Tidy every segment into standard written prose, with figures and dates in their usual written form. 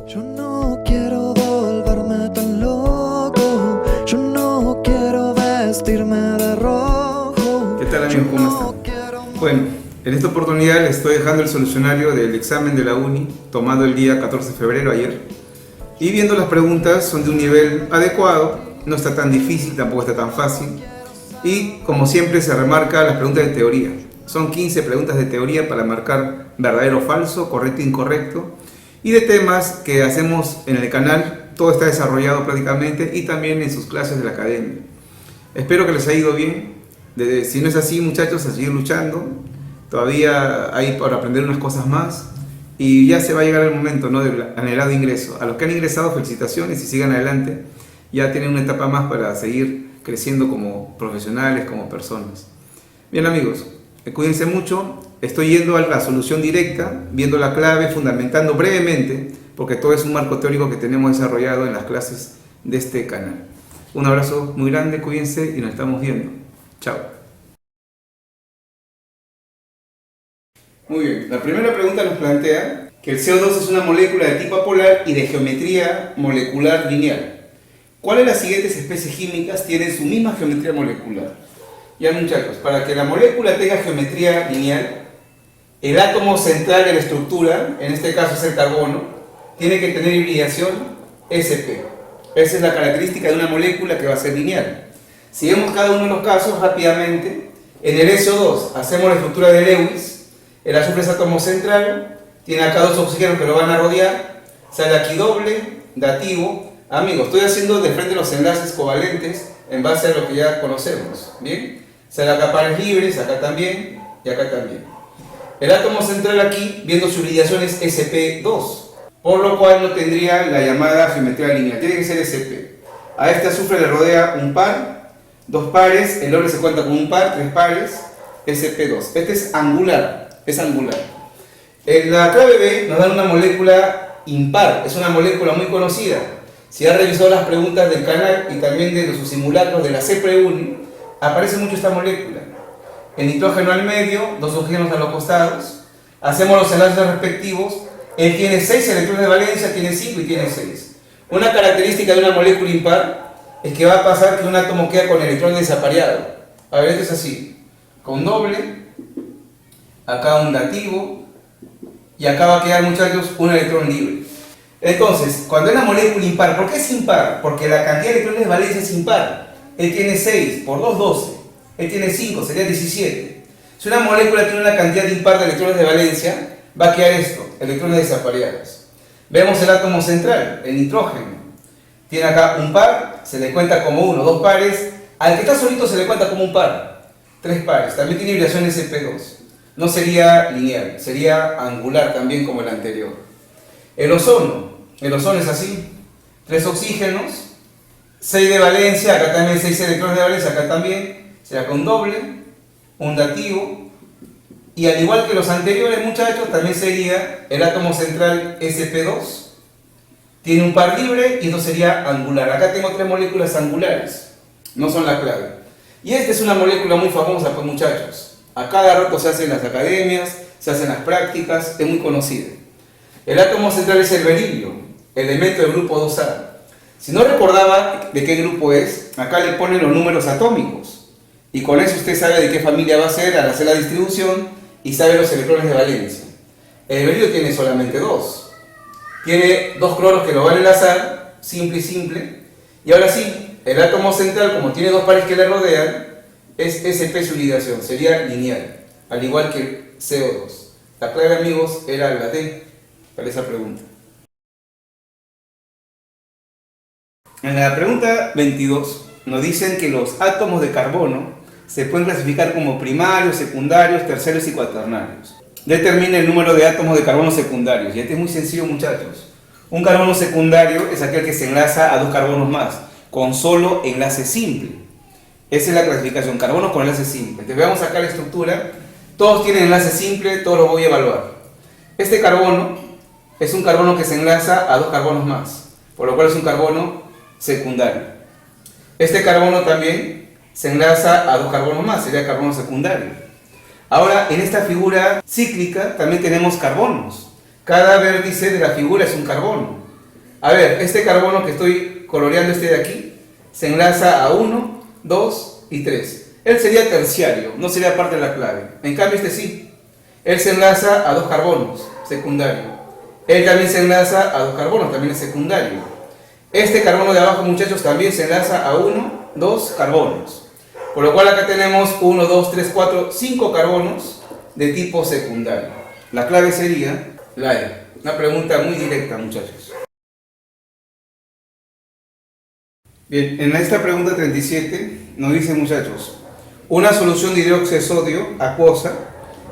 Yo no quiero volverme tan loco, yo no quiero vestirme de rojo. ¿Qué tal, amigos? ¿Cómo están? Bueno, en esta oportunidad les estoy dejando el solucionario del examen de la uni, tomado el día 14 de febrero, ayer. Y viendo las preguntas, son de un nivel adecuado, no está tan difícil, tampoco está tan fácil. Y como siempre se remarca las preguntas de teoría. Son 15 preguntas de teoría para marcar verdadero o falso, correcto e incorrecto. Y de temas que hacemos en el canal, todo está desarrollado prácticamente y también en sus clases de la academia. Espero que les haya ido bien. Si no es así, muchachos, a seguir luchando. Todavía hay para aprender unas cosas más. Y ya se va a llegar el momento, ¿no?, del anhelado ingreso. A los que han ingresado, felicitaciones y sigan adelante. Ya tienen una etapa más para seguir creciendo como profesionales, como personas. Bien, amigos, cuídense mucho. Estoy yendo a la solución directa, viendo la clave, fundamentando brevemente, porque todo es un marco teórico que tenemos desarrollado en las clases de este canal. Un abrazo muy grande, cuídense y nos estamos viendo. Chao. Muy bien, la primera pregunta nos plantea que el CO2 es una molécula de tipo apolar y de geometría molecular lineal. ¿Cuál de las siguientes especies químicas tienen su misma geometría molecular? Ya, muchachos, para que la molécula tenga geometría lineal, el átomo central de la estructura, en este caso es el carbono, tiene que tener hibridación sp. Esa es la característica de una molécula que va a ser lineal. Si vemos cada uno de los casos rápidamente, en el SO2 hacemos la estructura de Lewis, el azufre es átomo central, tiene acá dos oxígenos que lo van a rodear, sale aquí doble, dativo. Amigos, estoy haciendo de frente los enlaces covalentes en base a lo que ya conocemos, ¿bien? Sale acá pares libres, acá también y acá también. El átomo central aquí, viendo su hibridación, es sp2, por lo cual no tendría la llamada geometría lineal, tiene que ser sp. A este azufre le rodea un par, dos pares, el oro se cuenta con un par, tres pares, sp2. Este es angular, es angular. En la clave B nos dan una molécula impar, es una molécula muy conocida. Si han revisado las preguntas del canal y también de sus simulacros de la CPUNI, aparece mucho esta molécula. El nitrógeno al medio, dos oxígenos a los costados, hacemos los enlaces respectivos. Él tiene 6 electrones de valencia, tiene 5 y tiene 6. Una característica de una molécula impar es que va a pasar que un átomo queda con electrón desapareado. A ver, esto es así, con doble, acá un dativo, y acá va a quedar, muchachos, un electrón libre. Entonces, cuando es una molécula impar, ¿por qué es impar? Porque la cantidad de electrones de valencia es impar. Él tiene 6, por 2, 12. Él tiene 5, sería 17. Si una molécula tiene una cantidad impar de electrones de valencia, va a quedar esto, electrones desapareados. Vemos el átomo central, el nitrógeno. Tiene acá un par, se le cuenta como uno, dos pares. Al que está solito se le cuenta como un par, tres pares. También tiene hibridación sp2. No sería lineal, sería angular también como el anterior. El ozono es así, 3 oxígenos, 6 de valencia, acá también 6 electrones de valencia, acá también. Será con doble, un dativo, y al igual que los anteriores, muchachos, también sería el átomo central sp2, tiene un par libre y esto sería angular. Acá tengo 3 moléculas angulares, no son la clave. Y esta es una molécula muy famosa, pues, muchachos. A cada rato se hace en las academias, se hacen las prácticas, es muy conocida. El átomo central es el berilio, elemento del grupo 2A. Si no recordaba de qué grupo es, acá le ponen los números atómicos. Y con eso usted sabe de qué familia va a ser al hacer la distribución y sabe los electrones de valencia. El berilio tiene solamente 2. Tiene 2 cloros que lo van a enlazar, simple y simple. Y ahora sí, el átomo central, como tiene 2 pares que le rodean, es sp su hibridación, sería lineal, al igual que el CO2. La clave, amigos, era la D para esa pregunta. En la pregunta 22 nos dicen que los átomos de carbono se pueden clasificar como primarios, secundarios, terciarios y cuaternarios. Determina el número de átomos de carbono secundarios. Y este es muy sencillo, muchachos. Un carbono secundario es aquel que se enlaza a 2 carbonos más, con solo enlace simple. Esa es la clasificación, carbonos con enlace simple. Entonces veamos acá la estructura. Todos tienen enlace simple, todos los voy a evaluar. Este carbono es un carbono que se enlaza a 2 carbonos más, por lo cual es un carbono secundario. Este carbono también se enlaza a 2 carbonos más, sería carbono secundario. Ahora, en esta figura cíclica también tenemos carbonos. Cada vértice de la figura es un carbono. A ver, este carbono que estoy coloreando, este de aquí, se enlaza a 1, 2 y 3. Él sería terciario, no sería parte de la clave. En cambio este sí. Él se enlaza a 2 carbonos, secundario. Él también se enlaza a 2 carbonos, también es secundario. Este carbono de abajo, muchachos, también se enlaza a 1, 2 carbonos. Por lo cual acá tenemos 1, 2, 3, 4, 5 carbonos de tipo secundario. La clave sería la E. Una pregunta muy directa, muchachos. Bien, en esta pregunta 37 nos dice, muchachos, una solución de hidróxido de sodio acuosa,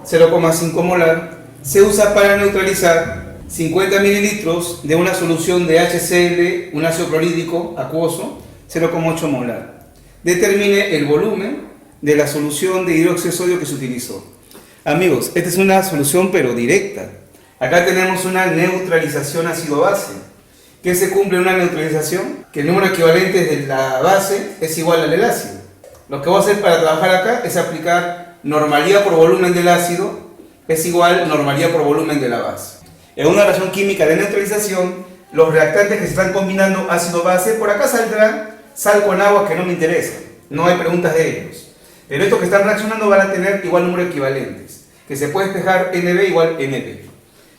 0,5 molar, se usa para neutralizar 50 mililitros de una solución de HCl, un ácido clorhídrico acuoso, 0,8 molar. Determine el volumen de la solución de hidróxido de sodio que se utilizó. Amigos, esta es una solución pero directa. Acá tenemos una neutralización ácido-base. ¿Qué se cumple en una neutralización? Que el número equivalente de la base es igual al del ácido. Lo que voy a hacer para trabajar acá es aplicar normalidad por volumen del ácido es igual normalidad por volumen de la base. En una reacción química de neutralización, los reactantes que se están combinando ácido-base, por acá saldrá sal con agua, que no me interesa. No hay preguntas de ellos. Pero estos que están reaccionando van a tener igual número de equivalentes, que se puede despejar NB igual NB.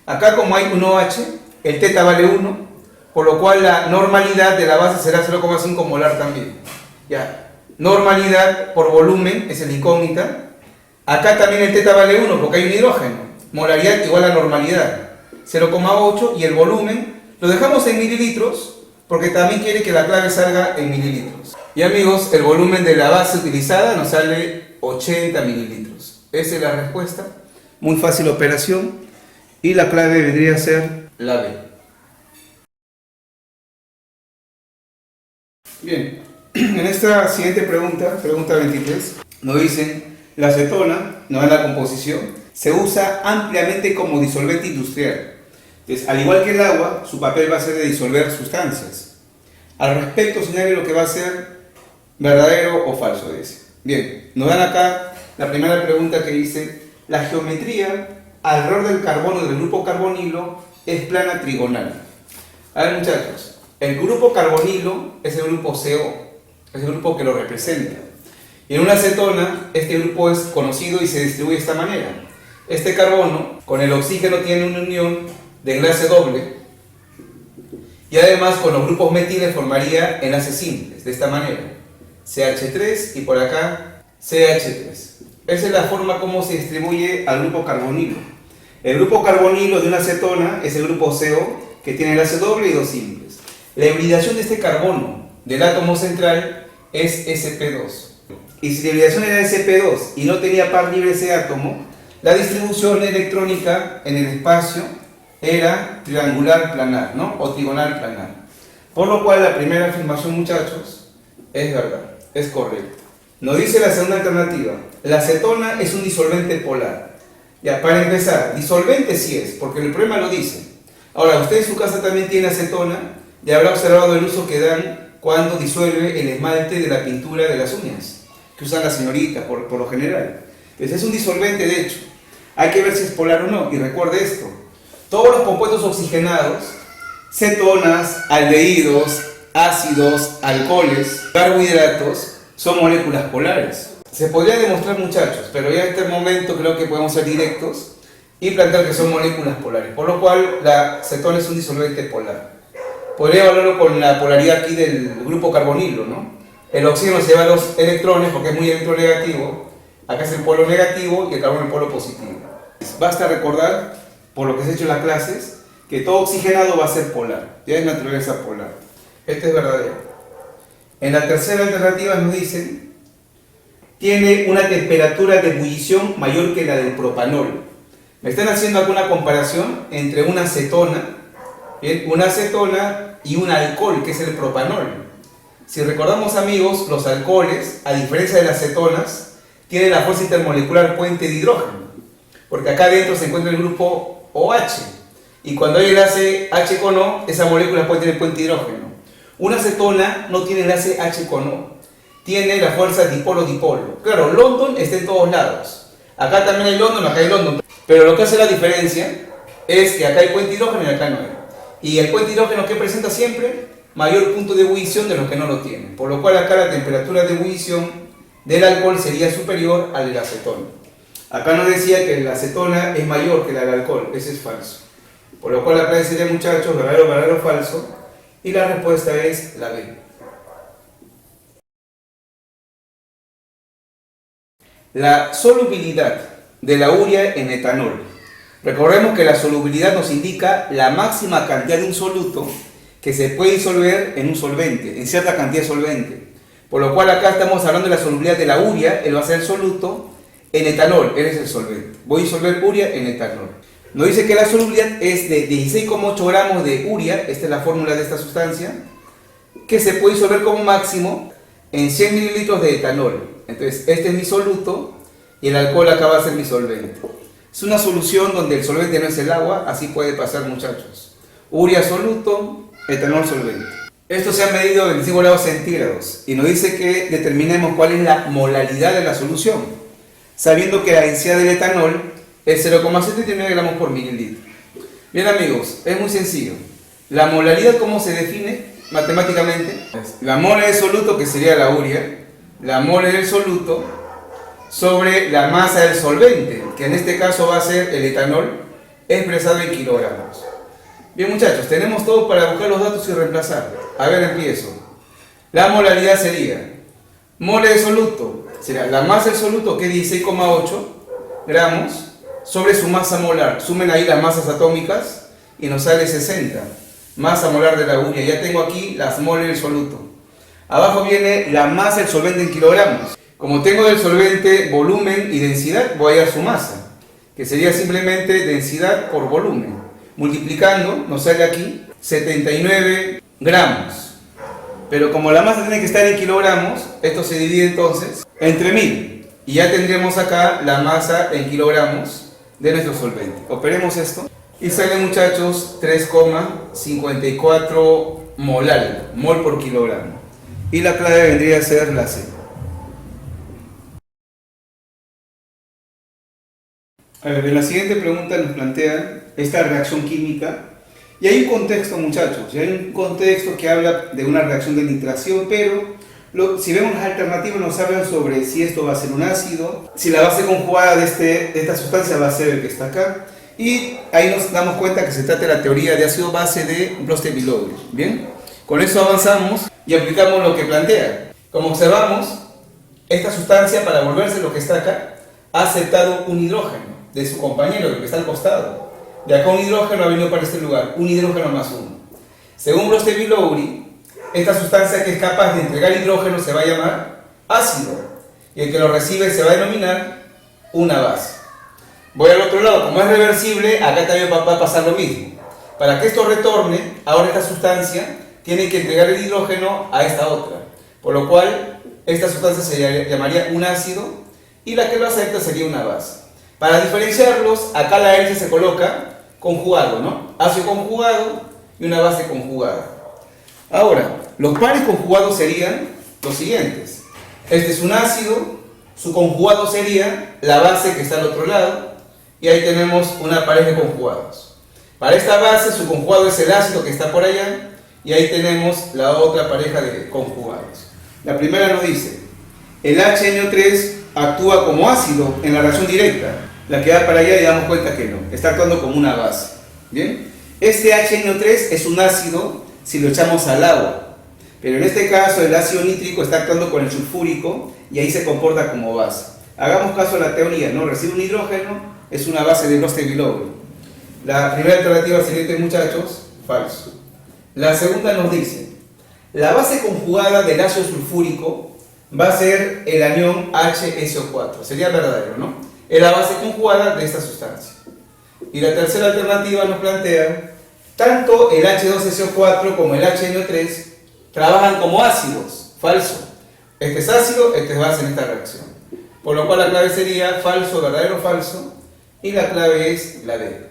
Acá, como hay un OH, el teta vale 1, por lo cual la normalidad de la base será 0,5 molar también. Ya. Normalidad por volumen es el incógnita. Acá también el teta vale 1 porque hay un hidrógeno. Molaridad igual a normalidad, 0,8, y el volumen lo dejamos en mililitros porque también quiere que la clave salga en mililitros. Y amigos, el volumen de la base utilizada nos sale 80 mililitros. Esa es la respuesta. Muy fácil operación. Y la clave vendría a ser la B. Bien, en esta siguiente pregunta, pregunta 23, nos dicen, la acetona, no es la composición, se usa ampliamente como disolvente industrial. Entonces, al igual que el agua, su papel va a ser de disolver sustancias. Al respecto, señale lo que va a ser verdadero o falso, dice. Bien, nos dan acá la primera pregunta que dice, la geometría alrededor del carbono del grupo carbonilo es plana trigonal. A ver, muchachos, el grupo carbonilo es el grupo CO, es el grupo que lo representa. Y en una acetona, este grupo es conocido y se distribuye de esta manera. Este carbono con el oxígeno tiene una unión de enlace doble y además con los grupos metiles formaría enlaces simples, de esta manera. CH3 y por acá CH3. Esa es la forma como se distribuye al grupo carbonilo. El grupo carbonilo de una acetona es el grupo CO, que tiene enlace doble y dos simples. La hibridación de este carbono del átomo central es sp2. Y si la hibridación era sp2 y no tenía par libre ese átomo, la distribución electrónica en el espacio era triangular planar, ¿no? O trigonal planar. Por lo cual la primera afirmación, muchachos, es verdad, es correcta. Nos dice la segunda alternativa, la acetona es un disolvente polar. Ya, para empezar, disolvente sí es, porque el problema lo dice. Ahora, usted en su casa también tiene acetona y habrá observado el uso que dan cuando disuelve el esmalte de la pintura de las uñas, que usan las señoritas por lo general. Entonces es un disolvente, de hecho. Hay que ver si es polar o no. Y recuerde esto, todos los compuestos oxigenados, cetonas, aldehídos, ácidos, alcoholes, carbohidratos, son moléculas polares. Se podría demostrar, muchachos, pero ya en este momento creo que podemos ser directos y plantear que son moléculas polares, por lo cual la cetona es un disolvente polar. Podría evaluarlo con la polaridad aquí del grupo carbonilo, ¿no? El oxígeno se lleva los electrones porque es muy electronegativo, acá es el polo negativo y el carbono el polo positivo. Basta recordar, por lo que se ha hecho en las clases, que todo oxigenado va a ser polar, ya es naturaleza polar. Este es verdadero. En la tercera alternativa nos dicen, tiene una temperatura de ebullición mayor que la del propanol. Me están haciendo acá una comparación entre una acetona, ¿bien? Una acetona y un alcohol, que es el propanol. Si recordamos, amigos, los alcoholes, a diferencia de las cetonas, tienen la fuerza intermolecular puente de hidrógeno, porque acá adentro se encuentra el grupo OH, y cuando hay enlace H con O, esa molécula puede tener puente de hidrógeno. Una acetona no tiene enlace H con O, tiene la fuerza dipolo-dipolo. Claro, London está en todos lados. Acá también hay London, acá hay London. Pero lo que hace la diferencia es que acá hay puente de hidrógeno y acá no hay. Y el puente hidrógeno que presenta siempre mayor punto de ebullición de los que no lo tienen, por lo cual acá la temperatura de ebullición del alcohol sería superior al de la acetona. Acá nos decía que la acetona es mayor que la del alcohol, ese es falso. Por lo cual la clave sería, muchachos, verdadero, verdadero, falso, y la respuesta es la B. La solubilidad de la urea en etanol. Recordemos que la solubilidad nos indica la máxima cantidad de un soluto que se puede disolver en un solvente, en cierta cantidad de solvente. Por lo cual acá estamos hablando de la solubilidad de la urea, él va a ser el soluto, en etanol, él es el solvente. Voy a disolver urea en etanol. Nos dice que la solubilidad es de 16,8 gramos de urea, esta es la fórmula de esta sustancia, que se puede disolver como máximo en 100 mililitros de etanol. Entonces, este es mi soluto y el alcohol acá va a ser mi solvente. Es una solución donde el solvente no es el agua, así puede pasar, muchachos. Urea soluto, etanol solvente. Esto se ha medido en 25 grados centígrados y nos dice que determinemos cuál es la molaridad de la solución, sabiendo que la densidad del etanol es 0,79 gramos por mililitro. Bien, amigos, es muy sencillo. La molaridad, ¿cómo se define matemáticamente? La mole del soluto, que sería la urea, la mole del soluto sobre la masa del solvente, que en este caso va a ser el etanol, expresado en kilogramos. Bien, muchachos, tenemos todo para buscar los datos y reemplazar. A ver, empiezo. La molaridad sería mole de soluto, será la masa del soluto, que es 16,8 gramos, sobre su masa molar. Sumen ahí las masas atómicas y nos sale 60. Masa molar de la urea. Ya tengo aquí las moles del soluto. Abajo viene la masa del solvente en kilogramos. Como tengo del solvente volumen y densidad, voy a hallar su masa, que sería simplemente densidad por volumen. Multiplicando, nos sale aquí 79 gramos. Pero como la masa tiene que estar en kilogramos, esto se divide entonces entre 1000. Y ya tendríamos acá la masa en kilogramos de nuestro solvente. Operemos esto. Y sale, muchachos, 3,54 mol por kilogramo. Y la clave vendría a ser la C. A ver, en la siguiente pregunta nos plantean esta reacción química. Y hay un contexto, muchachos, y hay un contexto que habla de una reacción de nitración, pero si vemos las alternativas nos hablan sobre si esto va a ser un ácido, si la base conjugada de esta sustancia va a ser el que está acá. Y ahí nos damos cuenta que se trata de la teoría de ácido base de Brostey-Villogri. Bien, con eso avanzamos y aplicamos lo que plantea. Como observamos, esta sustancia, para volverse lo que está acá, ha aceptado un hidrógeno de su compañero, el que está al costado. De acá un hidrógeno ha venido para este lugar, un hidrógeno más uno. Según Brostey-Villogri, esta sustancia que es capaz de entregar hidrógeno se va a llamar ácido, y el que lo recibe se va a denominar una base. Voy al otro lado, como es reversible, acá también va a pasar lo mismo. Para que esto retorne, ahora esta sustancia tiene que entregar el hidrógeno a esta otra, por lo cual esta sustancia se llamaría un ácido y la que lo acepta sería una base. Para diferenciarlos, acá la hélice se coloca conjugado, ¿no? Ácido conjugado y una base conjugada. Ahora, los pares conjugados serían los siguientes. Este es un ácido, su conjugado sería la base que está al otro lado, y ahí tenemos una pareja de conjugados. Para esta base, su conjugado es el ácido que está por allá, y ahí tenemos la otra pareja de conjugados. La primera nos dice, el HNO3 actúa como ácido en la reacción directa. La que va para allá y damos cuenta que no, está actuando como una base. ¿Bien? Este HNO3 es un ácido si lo echamos al agua, pero en este caso el ácido nítrico está actuando con el sulfúrico y ahí se comporta como base. Hagamos caso a la teoría, ¿no? Recibe un hidrógeno, es una base de Brostey-Villogri. La primera alternativa siguiente, muchachos, falso. La segunda nos dice, la base conjugada del ácido sulfúrico va a ser el anión HSO4, sería verdadero, ¿no? Es la base conjugada de esta sustancia. Y la tercera alternativa nos plantea, tanto el H2SO4 como el HNO3 trabajan como ácidos, falso. Este es ácido, este es base en esta reacción. Por lo cual la clave sería falso, verdadero, falso, y la clave es la D.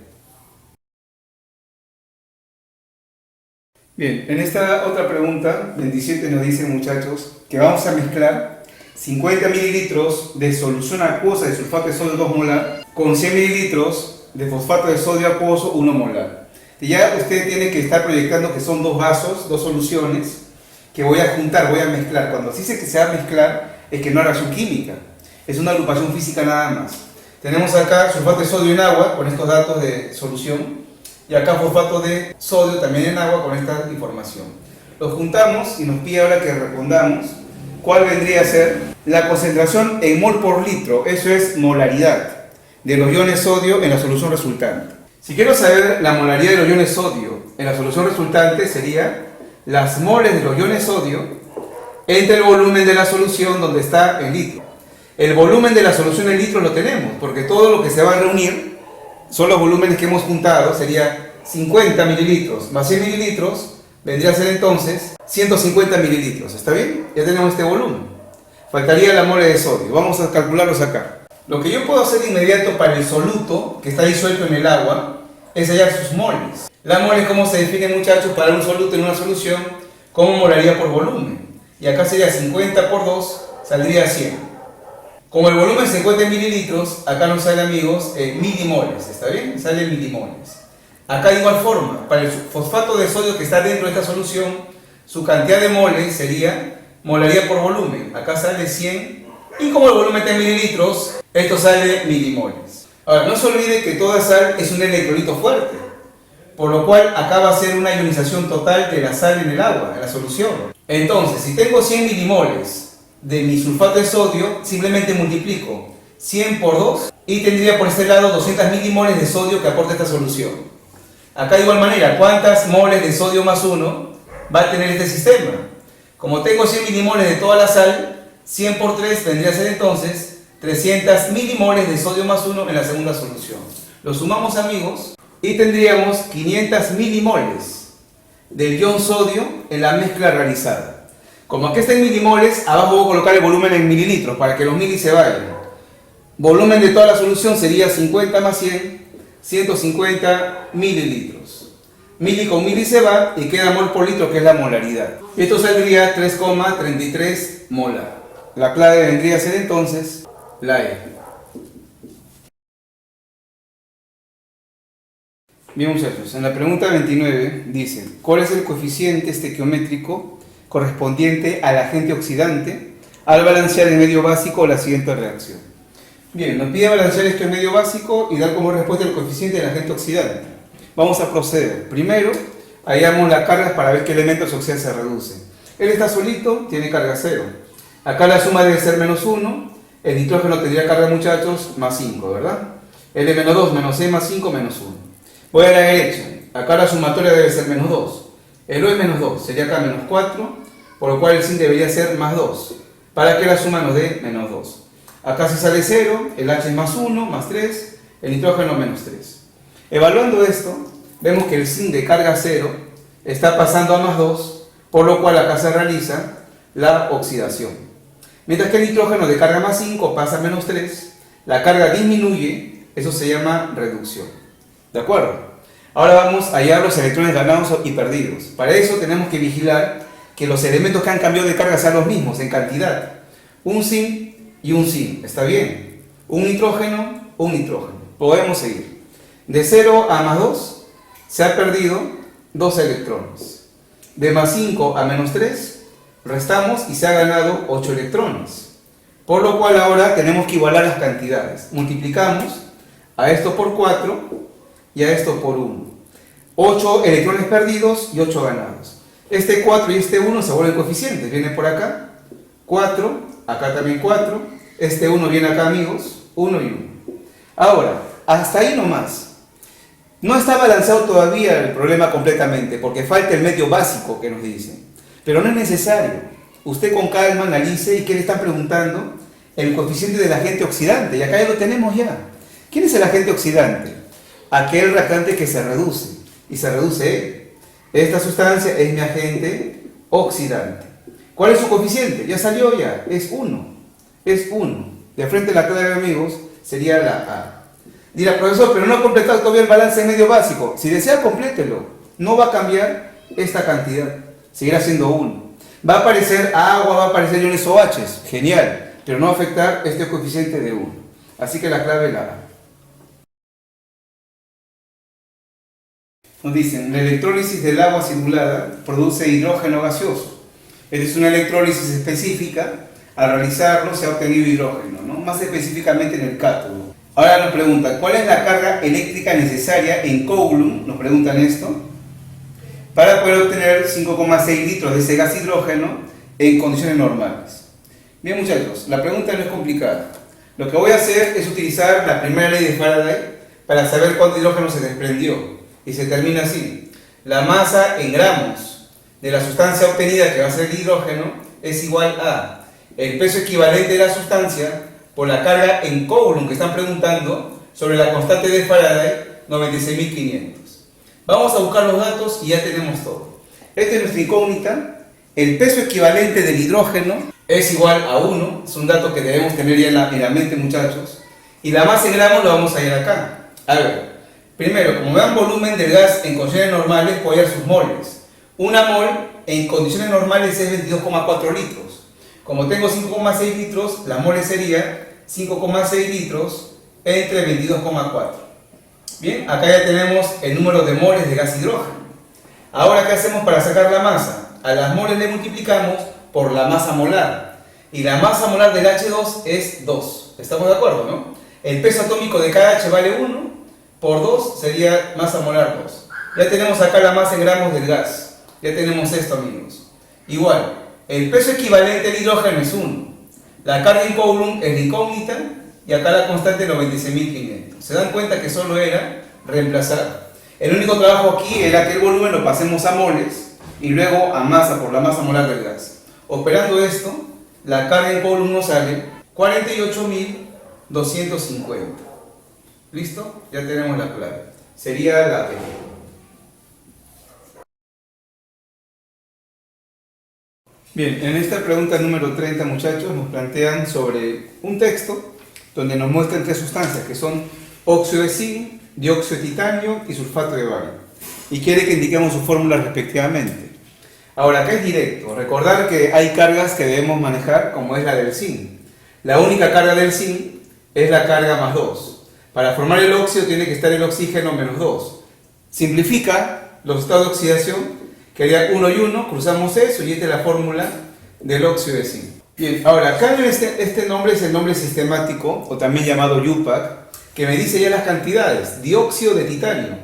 Bien, en esta otra pregunta, 27, nos dicen, muchachos, que vamos a mezclar 50 mililitros de solución acuosa de sulfato de sodio 2 molar con 100 mililitros de fosfato de sodio acuoso 1 molar. Ya usted tiene que estar proyectando que son dos vasos, dos soluciones, que voy a juntar, voy a mezclar. Cuando se dice que se va a mezclar, es que no es reacción química, es una agrupación física nada más. Tenemos acá sulfato de sodio en agua, con estos datos de solución, y acá fosfato de sodio también en agua, con esta información. Los juntamos y nos pide ahora que respondamos cuál vendría a ser la concentración en mol por litro, eso es molaridad, de los iones sodio en la solución resultante. Si quiero saber la molaridad de los iones sodio en la solución resultante, sería las moles de los iones sodio entre el volumen de la solución donde está el litro. El volumen de la solución en litros lo tenemos, porque todo lo que se va a reunir son los volúmenes que hemos juntado, sería 50 mililitros más 100 mililitros, vendría a ser entonces 150 mililitros, ¿está bien? Ya tenemos este volumen. Faltaría la mole de sodio, vamos a calcularlos acá. Lo que yo puedo hacer de inmediato para el soluto que está disuelto en el agua es hallar sus moles. La mole, ¿cómo se define, muchachos, para un soluto en una solución? ¿Cómo molaría por volumen? Y acá sería 50 por 2, saldría 100. Como el volumen se encuentra en mililitros, acá nos sale, amigos, milimoles, ¿está bien? Sale en milimoles. Acá de igual forma, para el fosfato de sodio que está dentro de esta solución, su cantidad de moles sería molaría por volumen. Acá sale 100, y como el volumen está en mililitros, esto sale milimoles. Ahora, no se olvide que toda sal es un electrolito fuerte, por lo cual acá va a ser una ionización total de la sal en el agua, en la solución. Entonces, si tengo 100 milimoles de mi sulfato de sodio, simplemente multiplico 100 por 2 y tendría por este lado 200 milimoles de sodio que aporta esta solución. Acá de igual manera, ¿cuántas moles de sodio más 1 va a tener este sistema? Como tengo 100 milimoles de toda la sal, 100 por 3 vendría a ser entonces 300 milimoles de sodio más 1 en la segunda solución. Lo sumamos, amigos, y tendríamos 500 milimoles del ion sodio en la mezcla realizada. Como aquí está en milimoles, abajo voy a colocar el volumen en mililitros para que los milis se vayan. Volumen de toda la solución sería 50 más 100, 150 mililitros. Mili con mili se va y queda mol por litro, que es la molaridad. Esto saldría 3,33 molar. La clave vendría a ser entonces la E. Bien, muchachos, en la pregunta 29 dice: ¿cuál es el coeficiente estequiométrico correspondiente al agente oxidante al balancear el medio básico la siguiente reacción? Bien, nos pide balancear esto en medio básico y dar como respuesta el coeficiente del agente oxidante. Vamos a proceder. Primero, hallamos las cargas para ver qué elementos oxidan se reducen. Él está solito, tiene carga 0. Acá la suma debe ser menos 1. El nitrógeno tendría carga, muchachos, más 5, ¿verdad? L menos 2 menos E más 5 menos 1. Voy a la derecha. Acá la sumatoria debe ser menos 2. El O es menos 2, sería acá menos 4, por lo cual el zinc debería ser más 2, para que la suma nos dé menos 2. Acá se sale 0, el H es más 1, más 3, el nitrógeno menos 3. Evaluando esto, vemos que el zinc de carga 0 está pasando a más 2, por lo cual acá se realiza la oxidación. Mientras que el nitrógeno de carga más 5 pasa a menos 3, la carga disminuye, eso se llama reducción. ¿De acuerdo? Ahora vamos a hallar los electrones ganados y perdidos. Para eso tenemos que vigilar que los elementos que han cambiado de carga sean los mismos en cantidad. Un zinc y un zinc, ¿está bien? Un nitrógeno. Podemos seguir. De 0 a más 2 se ha perdido 2 electrones. De más 5 a menos 3 restamos y se ha ganado 8 electrones. Por lo cual ahora tenemos que igualar las cantidades. Multiplicamos a esto por 4 y a esto por 1. 8 electrones perdidos y 8 ganados. Este 4 y este 1 se vuelven coeficientes. Viene por acá 4, acá también 4. Este 1 viene acá, amigos, 1 y 1. Ahora, hasta ahí nomás. No está balanceado todavía el problema completamente, porque falta el medio básico que nos dicen. Pero no es necesario. Usted con calma analice y qué le están preguntando el coeficiente del agente oxidante. Y acá ya lo tenemos ya. ¿Quién es el agente oxidante? Aquel reactante que se reduce. Y se reduce él. Esta sustancia es mi agente oxidante. ¿Cuál es su coeficiente? Ya salió ya. Es 1. Es 1. De frente a la clave, amigos, sería la A. Dirá, profesor, pero no ha completado todavía el balance medio básico. Si desea, complételo. No va a cambiar esta cantidad. Seguirá siendo 1. Va a aparecer agua, va a aparecer iones OH. Genial. Pero no va a afectar este coeficiente de 1. Así que la clave es la A. Nos dicen, la electrólisis del agua acidulada produce hidrógeno gaseoso. Esta es una electrólisis específica. Al realizarlo se ha obtenido hidrógeno, ¿no? Más específicamente en el cátodo. Ahora nos preguntan, ¿cuál es la carga eléctrica necesaria en Coulomb? Nos preguntan esto. Para poder obtener 5,6 litros de ese gas hidrógeno en condiciones normales. Bien muchachos, la pregunta no es complicada. Lo que voy a hacer es utilizar la primera ley de Faraday para saber cuánto hidrógeno se desprendió. Y se termina así. La masa en gramos de la sustancia obtenida, que va a ser el hidrógeno, es igual a el peso equivalente de la sustancia por la carga en Coulomb que están preguntando sobre la constante de Faraday, 96.500. Vamos a buscar los datos y ya tenemos todo. Esta es nuestra incógnita. El peso equivalente del hidrógeno es igual a 1. Es un dato que debemos tener ya en la mente, muchachos. Y la masa en gramos lo vamos a ir acá. A ver, primero, como me dan volumen del gas en condiciones normales, voy a dar sus moles. Una mol en condiciones normales es 22,4 litros. Como tengo 5,6 litros, la mole sería 5,6 litros entre 22,4. Bien, acá ya tenemos el número de moles de gas hidrógeno. Ahora, ¿qué hacemos para sacar la masa? A las moles le multiplicamos por la masa molar. Y la masa molar del H2 es 2. ¿Estamos de acuerdo, no? El peso atómico de cada H vale 1. Por 2 sería masa molar 2. Ya tenemos acá la masa en gramos del gas. Ya tenemos esto, amigos. Igual, el peso equivalente del hidrógeno es 1. La carga en Coulomb es la incógnita. Y acá la constante es 96.500. Se dan cuenta que solo era reemplazar. El único trabajo aquí era que el volumen lo pasemos a moles y luego a masa por la masa molar del gas. Operando esto, la carga en Coulomb nos sale 48.250. ¿Listo? Ya tenemos la clave. Sería la B. Bien, en esta pregunta número 30, muchachos, nos plantean sobre un texto donde nos muestran tres sustancias que son óxido de zinc, dióxido de titanio y sulfato de bario. Y quiere que indiquemos sus fórmulas respectivamente. Ahora, acá es directo. Recordar que hay cargas que debemos manejar, como es la del zinc. La única carga del zinc es la carga más 2. Para formar el óxido tiene que estar el oxígeno menos 2. Simplifica los estados de oxidación, que haría 1 y 1, cruzamos eso y esta es la fórmula del óxido de zinc. Bien, ahora acá este nombre es el nombre sistemático, o también llamado UPAC, que me dice ya las cantidades. Dióxido de titanio,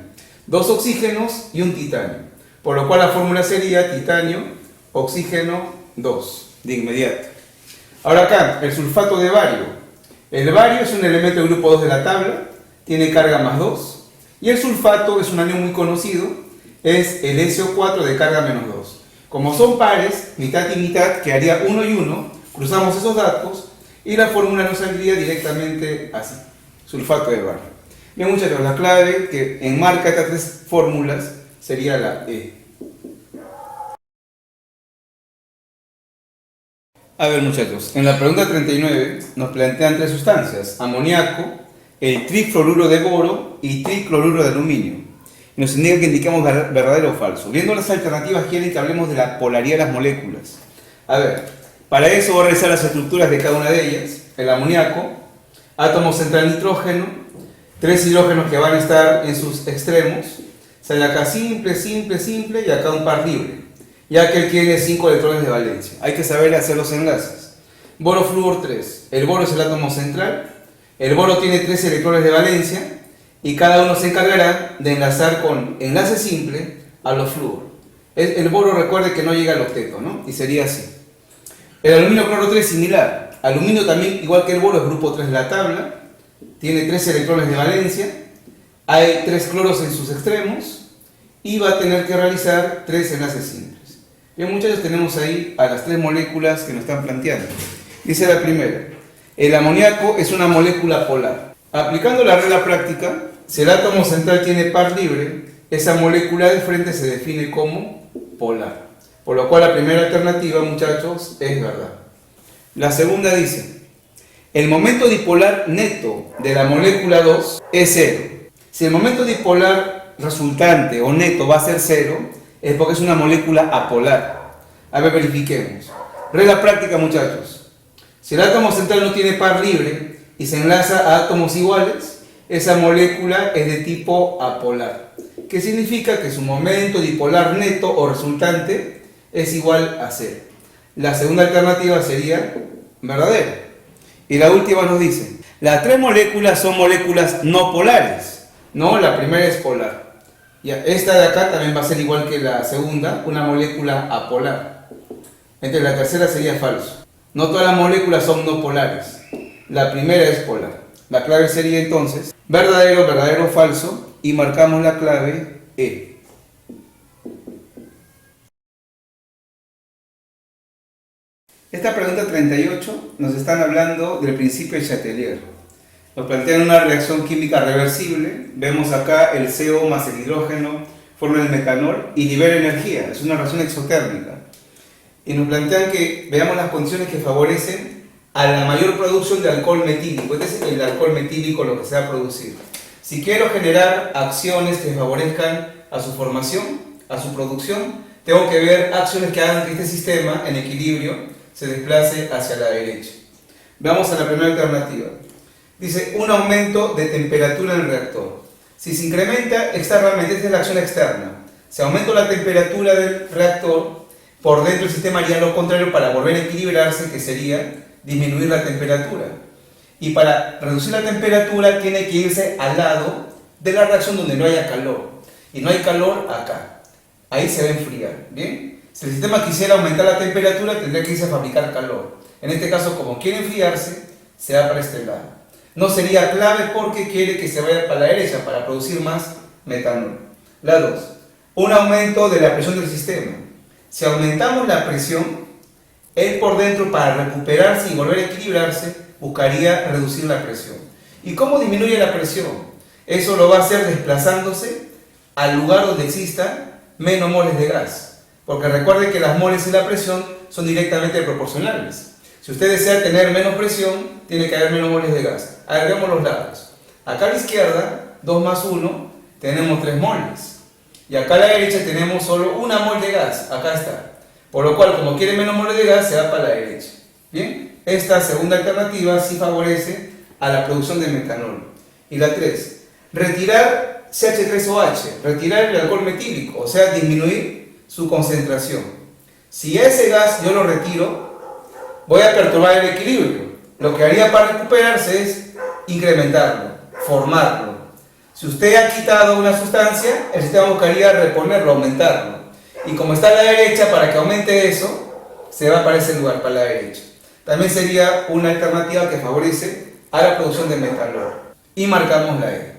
2 oxígenos y un titanio. Por lo cual la fórmula sería titanio, oxígeno, 2, de inmediato. Ahora acá, el sulfato de bario. El bario es un elemento del grupo 2 de la tabla, tiene carga más 2. Y el sulfato es un anión muy conocido, es el SO4 de carga menos 2. Como son pares, mitad y mitad, que haría 1 y 1, cruzamos esos datos y la fórmula nos saldría directamente así, sulfato de bario. Bien muchachos, la clave que enmarca estas tres fórmulas sería la E. A ver muchachos, en la pregunta 39 nos plantean tres sustancias, amoníaco, el trifluoruro de boro y tricloruro de aluminio. Nos indica que indiquemos verdadero o falso. Viendo las alternativas quieren que hablemos de la polaridad de las moléculas. A ver, para eso voy a revisar las estructuras de cada una de ellas. El amoníaco, átomo central nitrógeno, 3 hidrógenos que van a estar en sus extremos. Sale acá simple, simple, simple y acá un par libre, ya que él tiene 5 electrones de valencia. Hay que saber hacer los enlaces. Boro flúor 3. El boro es el átomo central. El boro tiene 3 electrones de valencia y cada uno se encargará de enlazar con enlace simple a los flúor. El boro, recuerde que no llega al octeto, ¿no? Y sería así. El aluminio cloro 3 es similar. Aluminio también, igual que el boro, es grupo 3 de la tabla. Tiene 3 electrones de valencia. Hay 3 cloros en sus extremos. Y va a tener que realizar 3 enlaces simples. Bien muchachos, tenemos ahí a las 3 moléculas que nos están planteando. Dice la primera. El amoníaco es una molécula polar. Aplicando la regla práctica, si el átomo central tiene par libre, esa molécula del frente se define como polar. Por lo cual la primera alternativa, muchachos, es verdad. La segunda dice, el momento dipolar neto de la molécula 2 es 0. Si el momento dipolar resultante o neto va a ser 0, es porque es una molécula apolar. A ver, verifiquemos. Regla práctica, muchachos. Si el átomo central no tiene par libre y se enlaza a átomos iguales, esa molécula es de tipo apolar. que significa que su momento dipolar neto o resultante es igual a cero. La segunda alternativa sería verdadera. Y la última nos dice, las tres moléculas son moléculas no polares. No, la primera es polar. Ya, esta de acá también va a ser igual que la segunda, una molécula apolar. Entonces la tercera sería falso. No todas las moléculas son no polares. La primera es polar. La clave sería entonces verdadero, verdadero, falso y marcamos la clave E. Esta pregunta 38 nos están hablando del principio de Chatelier. Nos plantean una reacción química reversible. Vemos acá el CO más el hidrógeno forman el metanol y libera energía. Es una reacción exotérmica. Y nos plantean que veamos las condiciones que favorecen a la mayor producción de alcohol metílico. Este es el alcohol metílico lo que se va a producir. Si quiero generar acciones que favorezcan a su formación, a su producción, tengo que ver acciones que hagan que este sistema en equilibrio se desplace hacia la derecha. Vamos a la primera alternativa. Dice un aumento de temperatura en el reactor. Si se incrementa externamente, esta es la acción externa. Si aumento la temperatura del reactor, por dentro el sistema haría lo contrario para volver a equilibrarse, que sería disminuir la temperatura. Y para reducir la temperatura tiene que irse al lado de la reacción donde no haya calor. Y no hay calor acá. Ahí se va a enfriar. ¿Bien? Si el sistema quisiera aumentar la temperatura, tendría que irse a fabricar calor. En este caso, como quiere enfriarse, se va para este lado. No sería clave porque quiere que se vaya para la derecha para producir más metanol. La 2. Un aumento de la presión del sistema. Si aumentamos la presión, él por dentro para recuperarse y volver a equilibrarse buscaría reducir la presión. ¿Y cómo disminuye la presión? Eso lo va a hacer desplazándose al lugar donde exista menos moles de gas. Porque recuerden que las moles y la presión son directamente proporcionales. Si usted desea tener menos presión, tiene que haber menos moles de gas. A ver, veamos los lados. Acá a la izquierda, 2 más 1, tenemos 3 moles. Y acá a la derecha tenemos solo una mol de gas. Acá está. Por lo cual, como quiere menos moles de gas, se va para la derecha. Bien, esta segunda alternativa sí favorece a la producción de metanol. Y la 3, retirar CH3OH, retirar el alcohol metílico, o sea, disminuir su concentración. Si ese gas yo lo retiro, voy a perturbar el equilibrio. Lo que haría para recuperarse es incrementarlo, formarlo. Si usted ha quitado una sustancia, el sistema buscaría reponerlo, aumentarlo. Y como está a la derecha, para que aumente eso, se va para ese lugar, para la derecha. También sería una alternativa que favorece a la producción de metanol. Y marcamos la E.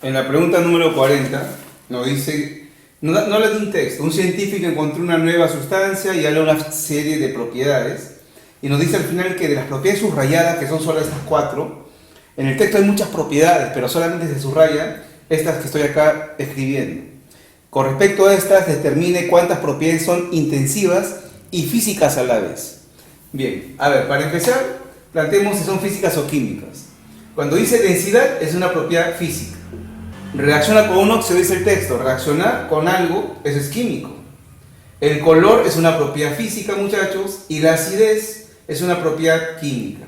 En la pregunta número 40 nos dice, no habla de un texto, un científico encontró una nueva sustancia y habla de una serie de propiedades. Y nos dice al final que de las propiedades subrayadas, que son solo estas 4, en el texto hay muchas propiedades, pero solamente se subrayan estas que estoy acá escribiendo. Con respecto a estas, determine cuántas propiedades son intensivas y físicas a la vez. Bien, a ver, para empezar, planteemos si son físicas o químicas. Cuando dice densidad, es una propiedad física. Reacciona con un óxido, dice el texto. Reaccionar con algo, eso es químico. El color es una propiedad física, muchachos, y la acidez es una propiedad química.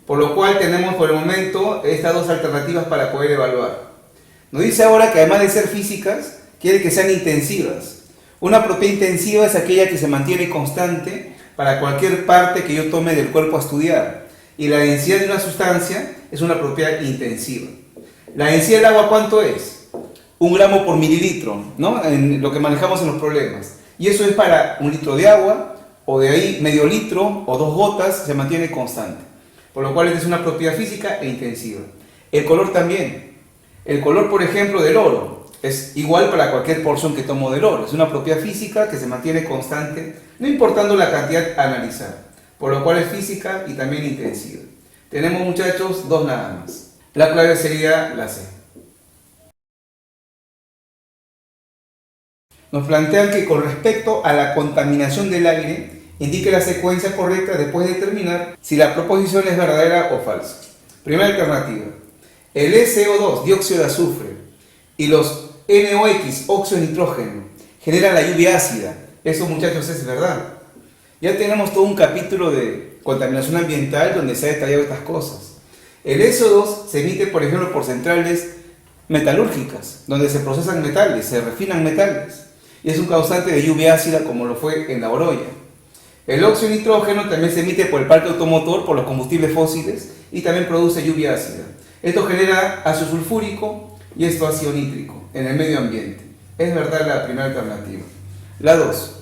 Por lo cual tenemos por el momento estas 2 alternativas para poder evaluar. Nos dice ahora que además de ser físicas, quiere que sean intensivas. Una propiedad intensiva es aquella que se mantiene constante para cualquier parte que yo tome del cuerpo a estudiar. Y la densidad de una sustancia es una propiedad intensiva. ¿La densidad del agua cuánto es? 1 gramo por mililitro, ¿no? En lo que manejamos en los problemas. Y eso es para 1 litro de agua, o de ahí medio litro o 2 gotas, se mantiene constante. Por lo cual es una propiedad física e intensiva. El color también. El color, por ejemplo, del oro es igual para cualquier porción que tomo del oro. Es una propiedad física que se mantiene constante, no importando la cantidad a analizar. Por lo cual es física y también intensiva. Tenemos, muchachos, 2 nada más. La clave sería la C. Nos plantean que con respecto a la contaminación del aire, indique la secuencia correcta después de determinar si la proposición es verdadera o falsa. Primera alternativa. El SO2, dióxido de azufre, y los NOx, óxido de nitrógeno, generan la lluvia ácida. Eso, muchachos, es verdad. Ya tenemos todo un capítulo de contaminación ambiental donde se ha detallado estas cosas. El SO2 se emite, por ejemplo, por centrales metalúrgicas, donde se procesan metales, se refinan metales, y es un causante de lluvia ácida como lo fue en la Oroya. El óxido de nitrógeno también se emite por el parque automotor, por los combustibles fósiles, y también produce lluvia ácida. Esto genera ácido sulfúrico y esto ácido nítrico en el medio ambiente. Es verdad la primera alternativa. La 2.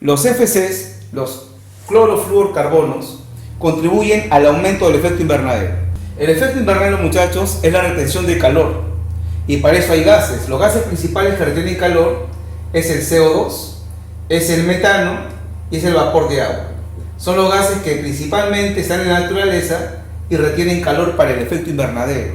Los FCs, los clorofluorcarbonos, contribuyen al aumento del efecto invernadero. El efecto invernadero, muchachos, es la retención de calor. Y para eso hay gases. Los gases principales que retienen calor es el CO2, es el metano y es el vapor de agua. Son los gases que principalmente están en la naturaleza y retienen calor para el efecto invernadero.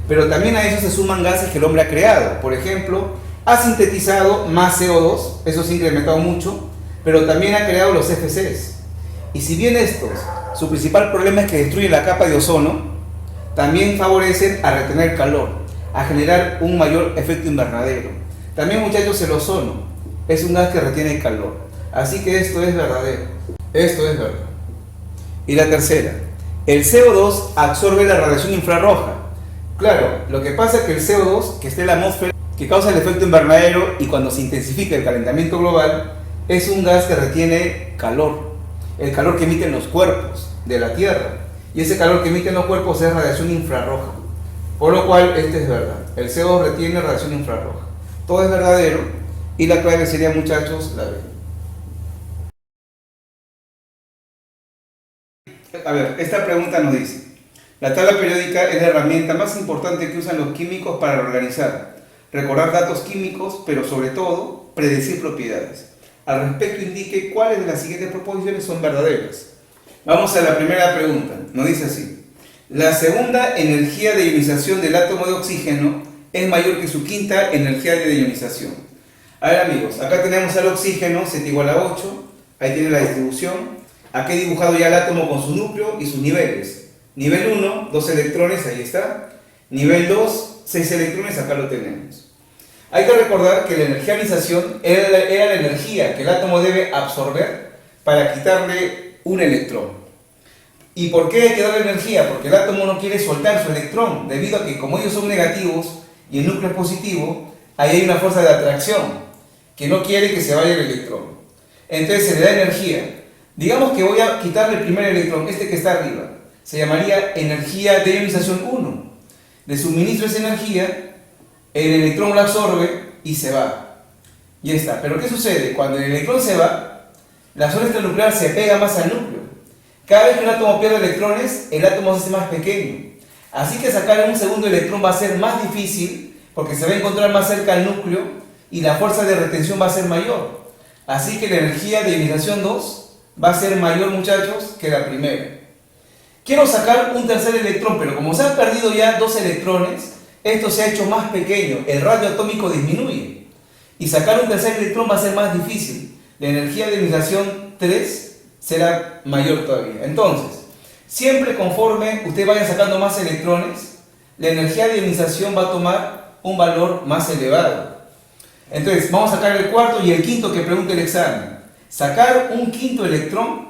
Pero también a eso se suman gases que el hombre ha creado. Por ejemplo, ha sintetizado más CO2, eso se ha incrementado mucho, pero también ha creado los FCs. Y si bien estos, su principal problema es que destruyen la capa de ozono, también favorecen a retener calor, a generar un mayor efecto invernadero. También, muchachos, el ozono es un gas que retiene calor. Así que esto es verdadero. Esto es verdad. Y la tercera, el CO2 absorbe la radiación infrarroja. Claro, lo que pasa es que el CO2 que está en la atmósfera, que causa el efecto invernadero y cuando se intensifica el calentamiento global, es un gas que retiene calor. El calor que emiten los cuerpos de la Tierra. Y ese calor que emiten los cuerpos es radiación infrarroja. Por lo cual, este es verdad. El CO2 retiene radiación infrarroja. Todo es verdadero y la clave sería, muchachos, la B. A ver, esta pregunta nos dice: la tabla periódica es la herramienta más importante que usan los químicos para organizar, recordar datos químicos, pero sobre todo, predecir propiedades. Al respecto, indique cuáles de las siguientes proposiciones son verdaderas. Vamos a la primera pregunta. Nos dice así: la segunda energía de ionización del átomo de oxígeno es mayor que su quinta energía de ionización. A ver, amigos, acá tenemos al oxígeno, Z igual a 8, ahí tiene la distribución. Aquí he dibujado ya el átomo con su núcleo y sus niveles. Nivel 1, 2 electrones, ahí está. Nivel 2, 6 electrones, acá lo tenemos. Hay que recordar que la energía de ionización era la energía que el átomo debe absorber para quitarle un electrón. ¿Y por qué hay que darle energía? Porque el átomo no quiere soltar su electrón, debido a que como ellos son negativos y el núcleo es positivo, ahí hay una fuerza de atracción que no quiere que se vaya el electrón. Entonces se le da energía. Digamos que voy a quitarle el primer electrón, este que está arriba. Se llamaría energía de ionización 1. Le suministro esa energía, el electrón la absorbe y se va. Ya está. Pero ¿qué sucede? Cuando el electrón se va, la zona extranuclear se pega más al núcleo. Cada vez que un átomo pierde electrones, el átomo se hace más pequeño. Así que sacar un segundo electrón va a ser más difícil porque se va a encontrar más cerca al núcleo y la fuerza de retención va a ser mayor. Así que la energía de ionización 2 va a ser mayor, muchachos, que la primera. Quiero sacar un tercer electrón, pero como se han perdido ya 2 electrones, esto se ha hecho más pequeño, el radio atómico disminuye. Y sacar un tercer electrón va a ser más difícil. La energía de ionización 3 será mayor todavía. Entonces, siempre conforme usted vaya sacando más electrones, la energía de ionización va a tomar un valor más elevado. Entonces, vamos a sacar el cuarto y el quinto que pregunta el examen. Sacar un quinto electrón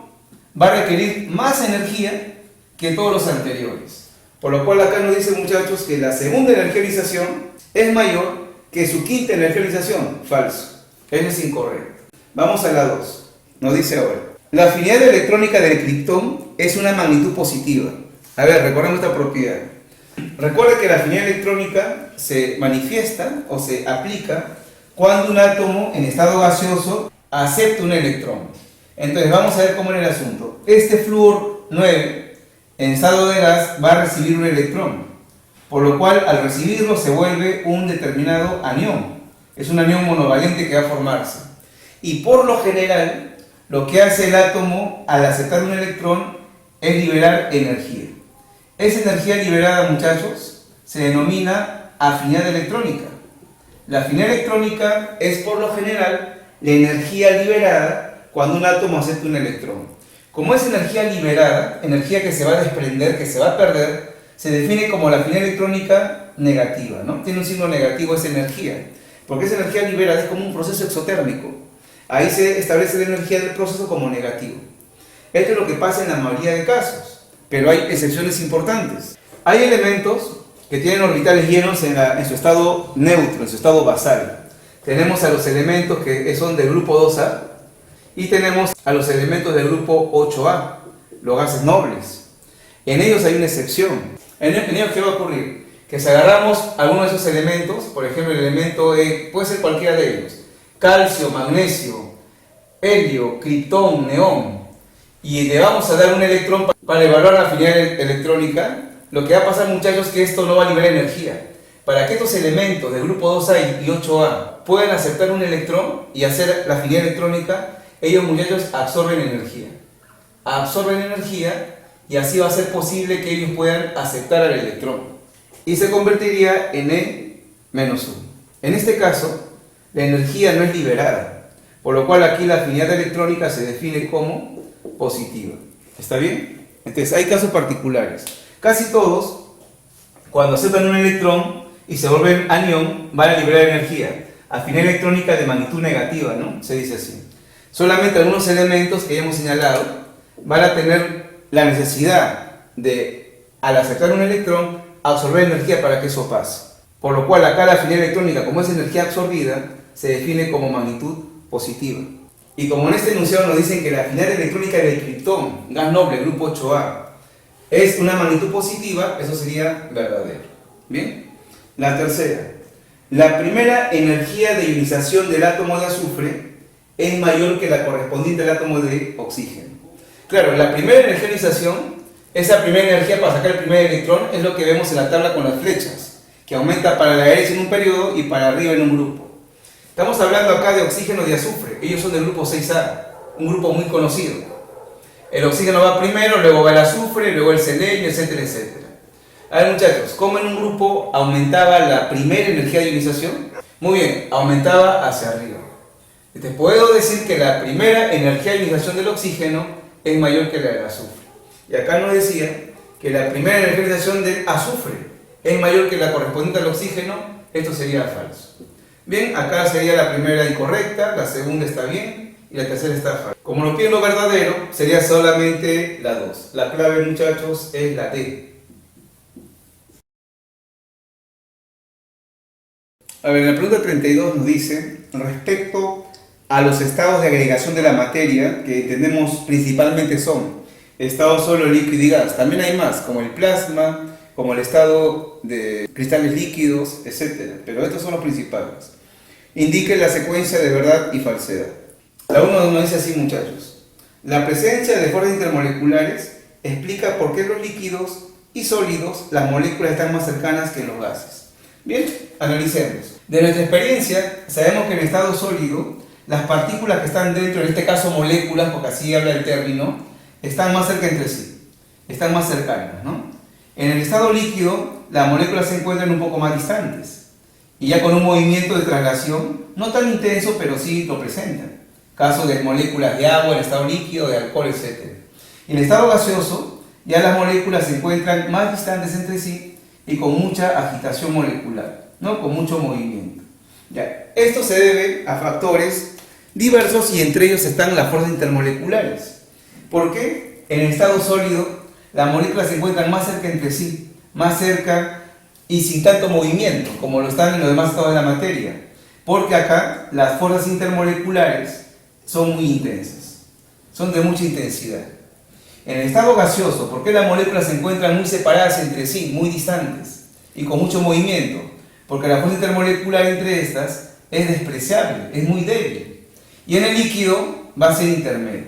va a requerir más energía que todos los anteriores. Por lo cual acá nos dice, muchachos, que la segunda energía de ionización es mayor que su quinta energía de ionización. Falso. Eso es incorrecto. Vamos a la 2. Nos dice ahora: la afinidad electrónica del criptón es una magnitud positiva. A ver, recordemos esta propiedad. Recuerda que la afinidad electrónica se manifiesta o se aplica cuando un átomo en estado gaseoso acepta un electrón. Entonces vamos a ver cómo era el asunto. Este flúor 9 en estado de gas va a recibir un electrón, por lo cual al recibirlo se vuelve un determinado anión. Es un anión monovalente que va a formarse. Y por lo general, lo que hace el átomo al aceptar un electrón es liberar energía. Esa energía liberada, muchachos, se denomina afinidad electrónica. La afinidad electrónica es por lo general la energía liberada cuando un átomo acepta un electrón. Como es energía liberada, energía que se va a desprender, que se va a perder, se define como la afinidad electrónica negativa, ¿no? Tiene un signo negativo esa energía, porque esa energía liberada es como un proceso exotérmico. Ahí se establece la energía del proceso como negativo. Esto es lo que pasa en la mayoría de casos, pero hay excepciones importantes. Hay elementos que tienen orbitales llenos en su estado neutro, en su estado basal. Tenemos a los elementos que son del grupo 2A y tenemos a los elementos del grupo 8A, los gases nobles. En ellos hay una excepción. En ellos, ¿qué va a ocurrir? Que si agarramos alguno de esos elementos, por ejemplo el elemento puede ser cualquiera de ellos, calcio, magnesio, helio, criptón, neón, y le vamos a dar un electrón para evaluar la afinidad electrónica, lo que va a pasar, muchachos, es que esto no va a liberar energía. Para que estos elementos del grupo 2A y 8A puedan aceptar un electrón y hacer la afinidad electrónica, ellos, muchachos, absorben energía. Absorben energía y así va a ser posible que ellos puedan aceptar al electrón. Y se convertiría en E-1. En este caso, la energía no es liberada, por lo cual aquí la afinidad electrónica se define como positiva. ¿Está bien? Entonces, hay casos particulares. Casi todos, cuando aceptan un electrón y se vuelven anión, van a liberar energía. Afinidad electrónica de magnitud negativa, ¿no? Se dice así. Solamente algunos elementos que ya hemos señalado van a tener la necesidad de, al aceptar un electrón, absorber energía para que eso pase. Por lo cual acá la afinidad electrónica, como es energía absorbida, se define como magnitud positiva. Y como en este enunciado nos dicen que la afinidad electrónica del criptón, gas noble, grupo 8A, es una magnitud positiva, eso sería verdadero. ¿Bien? La tercera. La primera energía de ionización del átomo de azufre es mayor que la correspondiente al átomo de oxígeno. Claro, la primera energía de ionización, esa primera energía para sacar el primer electrón, es lo que vemos en la tabla con las flechas, que aumenta para la derecha en un periodo y para arriba en un grupo. Estamos hablando acá de oxígeno y de azufre, ellos son del grupo 6A, un grupo muy conocido. El oxígeno va primero, luego va el azufre, luego el selenio, etcétera, etcétera. A ver, muchachos, ¿cómo en un grupo aumentaba la primera energía de ionización? Muy bien, aumentaba hacia arriba. Te puedo decir que la primera energía de ionización del oxígeno es mayor que la del azufre. Y acá nos decía que la primera energía de ionización del azufre es mayor que la correspondiente al oxígeno. Esto sería falso. Bien, acá sería la primera incorrecta, la segunda está bien y la tercera está falsa. Como lo piden lo verdadero, sería solamente la 2. La clave, muchachos, es la D. A ver, la pregunta 32 nos dice, respecto a los estados de agregación de la materia, que entendemos principalmente son estado sólido, líquido y gas. También hay más, como el plasma, como el estado de cristales líquidos, etc. Pero estos son los principales. Indique la secuencia de verdad y falsedad. La 1 nos dice así, muchachos. La presencia de fuerzas intermoleculares explica por qué los líquidos y sólidos, las moléculas están más cercanas que los gases. Bien, analicemos. De nuestra experiencia, sabemos que en estado sólido, las partículas que están dentro, en este caso moléculas, porque así habla el término, están más cerca entre sí, están más cercanas, ¿no? En el estado líquido, las moléculas se encuentran un poco más distantes, y ya con un movimiento de traslación, no tan intenso, pero sí lo presentan. Caso de moléculas de agua, en estado líquido, de alcohol, etc. En el estado gaseoso, ya las moléculas se encuentran más distantes entre sí, y con mucha agitación molecular, ¿no? Con mucho movimiento. Ya. Esto se debe a factores diversos y entre ellos están las fuerzas intermoleculares. ¿Por qué? En el estado sólido las moléculas se encuentran más cerca entre sí, más cerca y sin tanto movimiento como lo están en los demás estados de la materia. Porque acá las fuerzas intermoleculares son muy intensas, son de mucha intensidad. En el estado gaseoso, ¿por qué las moléculas se encuentran muy separadas entre sí, muy distantes y con mucho movimiento? Porque la fuerza intermolecular entre estas es despreciable, es muy débil. Y en el líquido va a ser intermedio.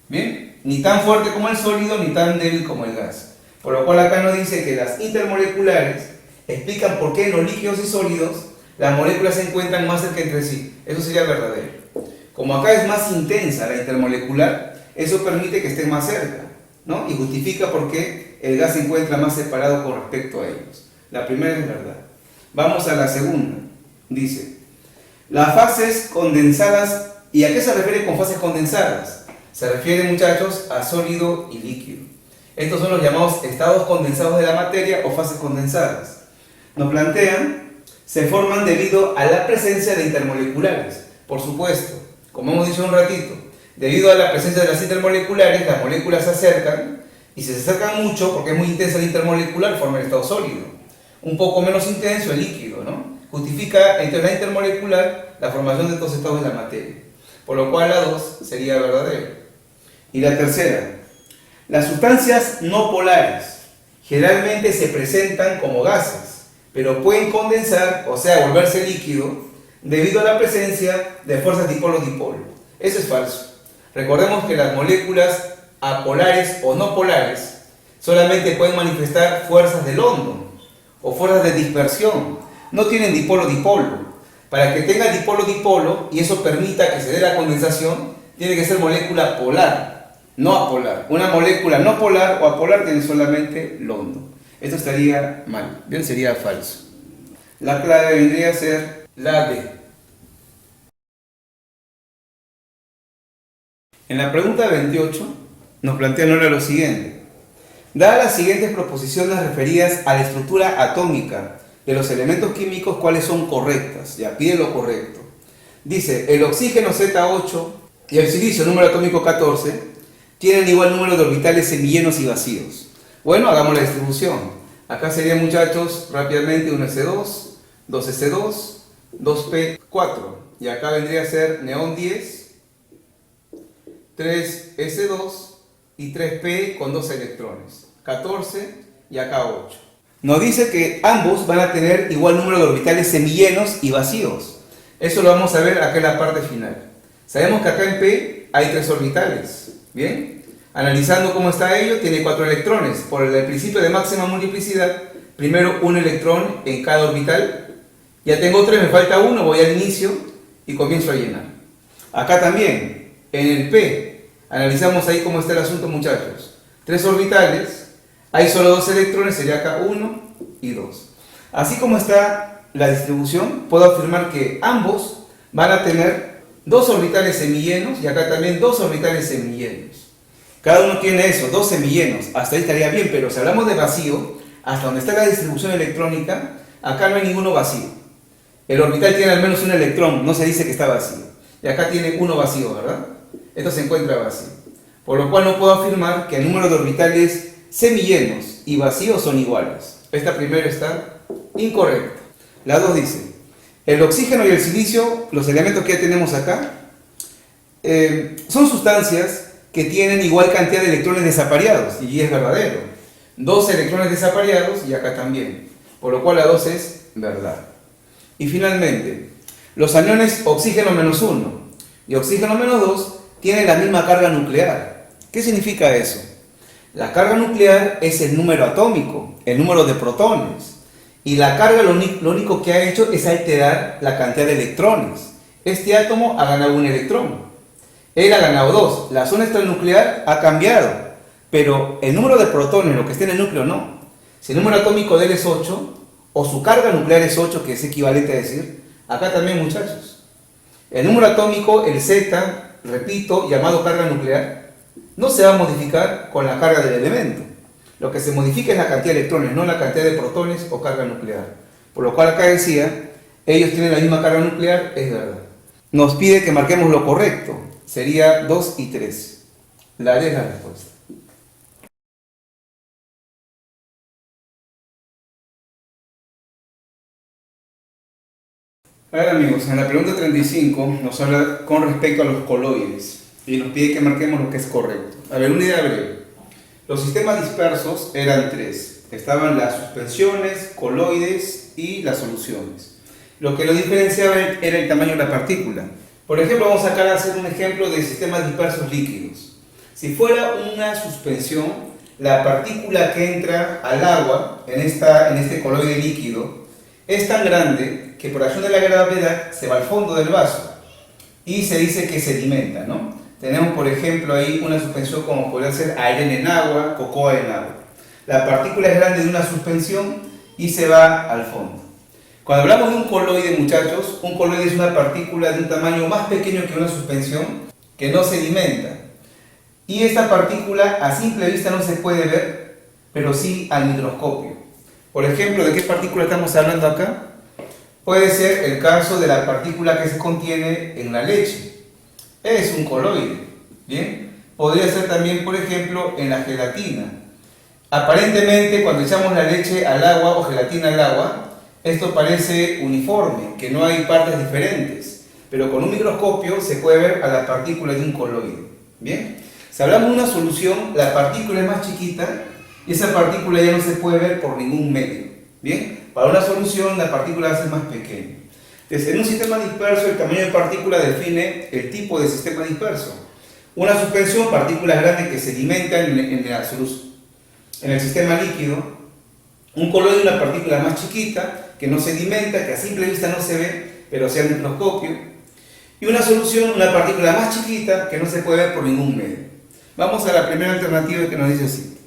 ¿Bien? Ni tan fuerte como el sólido, ni tan débil como el gas. Por lo cual acá nos dice que las intermoleculares explican por qué en los líquidos y sólidos las moléculas se encuentran más cerca entre sí. Eso sería verdadero. Como acá es más intensa la intermolecular, eso permite que estén más cerca, ¿no? Y justifica por qué el gas se encuentra más separado con respecto a ellos. La primera es verdad. Vamos a la segunda. Dice, las fases condensadas. ¿Y a qué se refiere con fases condensadas? Se refiere, muchachos, a sólido y líquido. Estos son los llamados estados condensados de la materia o fases condensadas. Nos plantean, se forman debido a la presencia de intermoleculares. Por supuesto, como hemos dicho un ratito, debido a la presencia de las intermoleculares, las moléculas se acercan Y si se acercan mucho, porque es muy intensa la intermolecular, forma el estado sólido. Un poco menos intenso el líquido, ¿no? Justifica entre la intermolecular la formación de estos estados de la materia. Por lo cual la 2 sería verdadera. Y la tercera, las sustancias no polares generalmente se presentan como gases, pero pueden condensar, o sea, volverse líquido, debido a la presencia de fuerzas dipolo-dipolo. Eso es falso. Recordemos que las moléculas apolares o no polares solamente pueden manifestar fuerzas de London o fuerzas de dispersión. No tienen dipolo-dipolo. Para que tenga dipolo-dipolo y eso permita que se dé la condensación, tiene que ser molécula polar, no apolar. Una molécula no polar o apolar tiene solamente London. Esto estaría mal, bien, sería falso. La clave vendría a ser la D. En la pregunta 28 nos plantean ahora lo siguiente. Dadas las siguientes proposiciones referidas a la estructura atómica de los elementos químicos, ¿cuáles son correctas? Ya, pide lo correcto. Dice, el oxígeno Z8 y el silicio número atómico 14 tienen igual número de orbitales semillenos y vacíos. Bueno, hagamos la distribución. Acá serían, muchachos, rápidamente 1s2, 2s2, 2p4. Y acá vendría a ser neón 10, 3s2 y 3p con 2 electrones, 14 y acá 8. Nos dice que ambos van a tener igual número de orbitales semillenos y vacíos. Eso lo vamos a ver acá en la parte final. Sabemos que acá en p hay 3 orbitales. Bien, analizando cómo está ello, tiene 4 electrones. Por el principio de máxima multiplicidad, primero un electrón en cada orbital. Ya tengo 3, me falta 1, voy al inicio y comienzo a llenar. Acá también, en el p, analizamos ahí cómo está el asunto, muchachos. 3 orbitales. Hay solo 2 electrones, sería acá 1 y 2. Así como está la distribución, puedo afirmar que ambos van a tener 2 orbitales semillenos y acá también 2 orbitales semillenos. Cada uno tiene eso, 2 semillenos. Hasta ahí estaría bien, pero si hablamos de vacío, hasta donde está la distribución electrónica, acá no hay ninguno vacío. El orbital tiene al menos un electrón, no se dice que está vacío. Y acá tiene uno vacío, ¿verdad? Esto se encuentra vacío. Por lo cual no puedo afirmar que el número de orbitales semillenos y vacíos son iguales. Esta primera está incorrecta. La 2 dice, el oxígeno y el silicio, los elementos que ya tenemos acá, son sustancias que tienen igual cantidad de electrones desapareados, y es verdadero. 2 electrones desapareados y acá también. Por lo cual la 2 es verdad. Y finalmente, los aniones oxígeno menos 1 y oxígeno menos 2 tienen la misma carga nuclear. ¿Qué significa eso? La carga nuclear es el número atómico, el número de protones. Y la carga lo único que ha hecho es alterar la cantidad de electrones. Este átomo ha ganado un electrón. Él ha ganado 2. La zona extranuclear ha cambiado. Pero el número de protones, lo que está en el núcleo, no. Si el número atómico de él es 8, o su carga nuclear es 8, que es equivalente a decir, acá también, muchachos. El número atómico, el Z, repito, llamado carga nuclear, no se va a modificar con la carga del elemento. Lo que se modifica es la cantidad de electrones, no la cantidad de protones o carga nuclear. Por lo cual acá decía, ellos tienen la misma carga nuclear, es verdad. Nos pide que marquemos lo correcto. Sería 2 y 3. La D es la respuesta. Ahora, amigos, en la pregunta 35 nos habla con respecto a los coloides y nos pide que marquemos lo que es correcto. A ver, una idea breve. Los sistemas dispersos eran 3. Estaban las suspensiones, coloides y las soluciones. Lo que lo diferenciaba era el tamaño de la partícula. Por ejemplo, vamos acá a hacer un ejemplo de sistemas dispersos líquidos. Si fuera una suspensión, la partícula que entra al agua en este coloide líquido es tan grande que por acción de la gravedad se va al fondo del vaso y se dice que sedimenta, ¿no? Tenemos, por ejemplo, ahí una suspensión como podría ser arena en agua, cocoa en agua. La partícula es grande de una suspensión y se va al fondo. Cuando hablamos de un coloide, muchachos, un coloide es una partícula de un tamaño más pequeño que una suspensión que no sedimenta. Y esta partícula a simple vista no se puede ver, pero sí al microscopio. Por ejemplo, ¿de qué partícula estamos hablando acá? Puede ser el caso de la partícula que se contiene en la leche. Es un coloide, ¿bien? Podría ser también, por ejemplo, en la gelatina. Aparentemente, cuando echamos la leche al agua o gelatina al agua, esto parece uniforme, que no hay partes diferentes, pero con un microscopio se puede ver a la partícula de un coloide. ¿Bien? Si hablamos de una solución, la partícula es más chiquita y esa partícula ya no se puede ver por ningún medio. ¿Bien? Para una solución, la partícula va a ser más pequeña. Entonces, en un sistema disperso, el tamaño de partícula define el tipo de sistema disperso. Una suspensión, partículas grandes que sedimentan en el sistema líquido. Un coloide, una partícula más chiquita, que no sedimenta, que a simple vista no se ve, pero sea al microscopio. Y una solución, una partícula más chiquita, que no se puede ver por ningún medio. Vamos a la primera alternativa que nos dice así.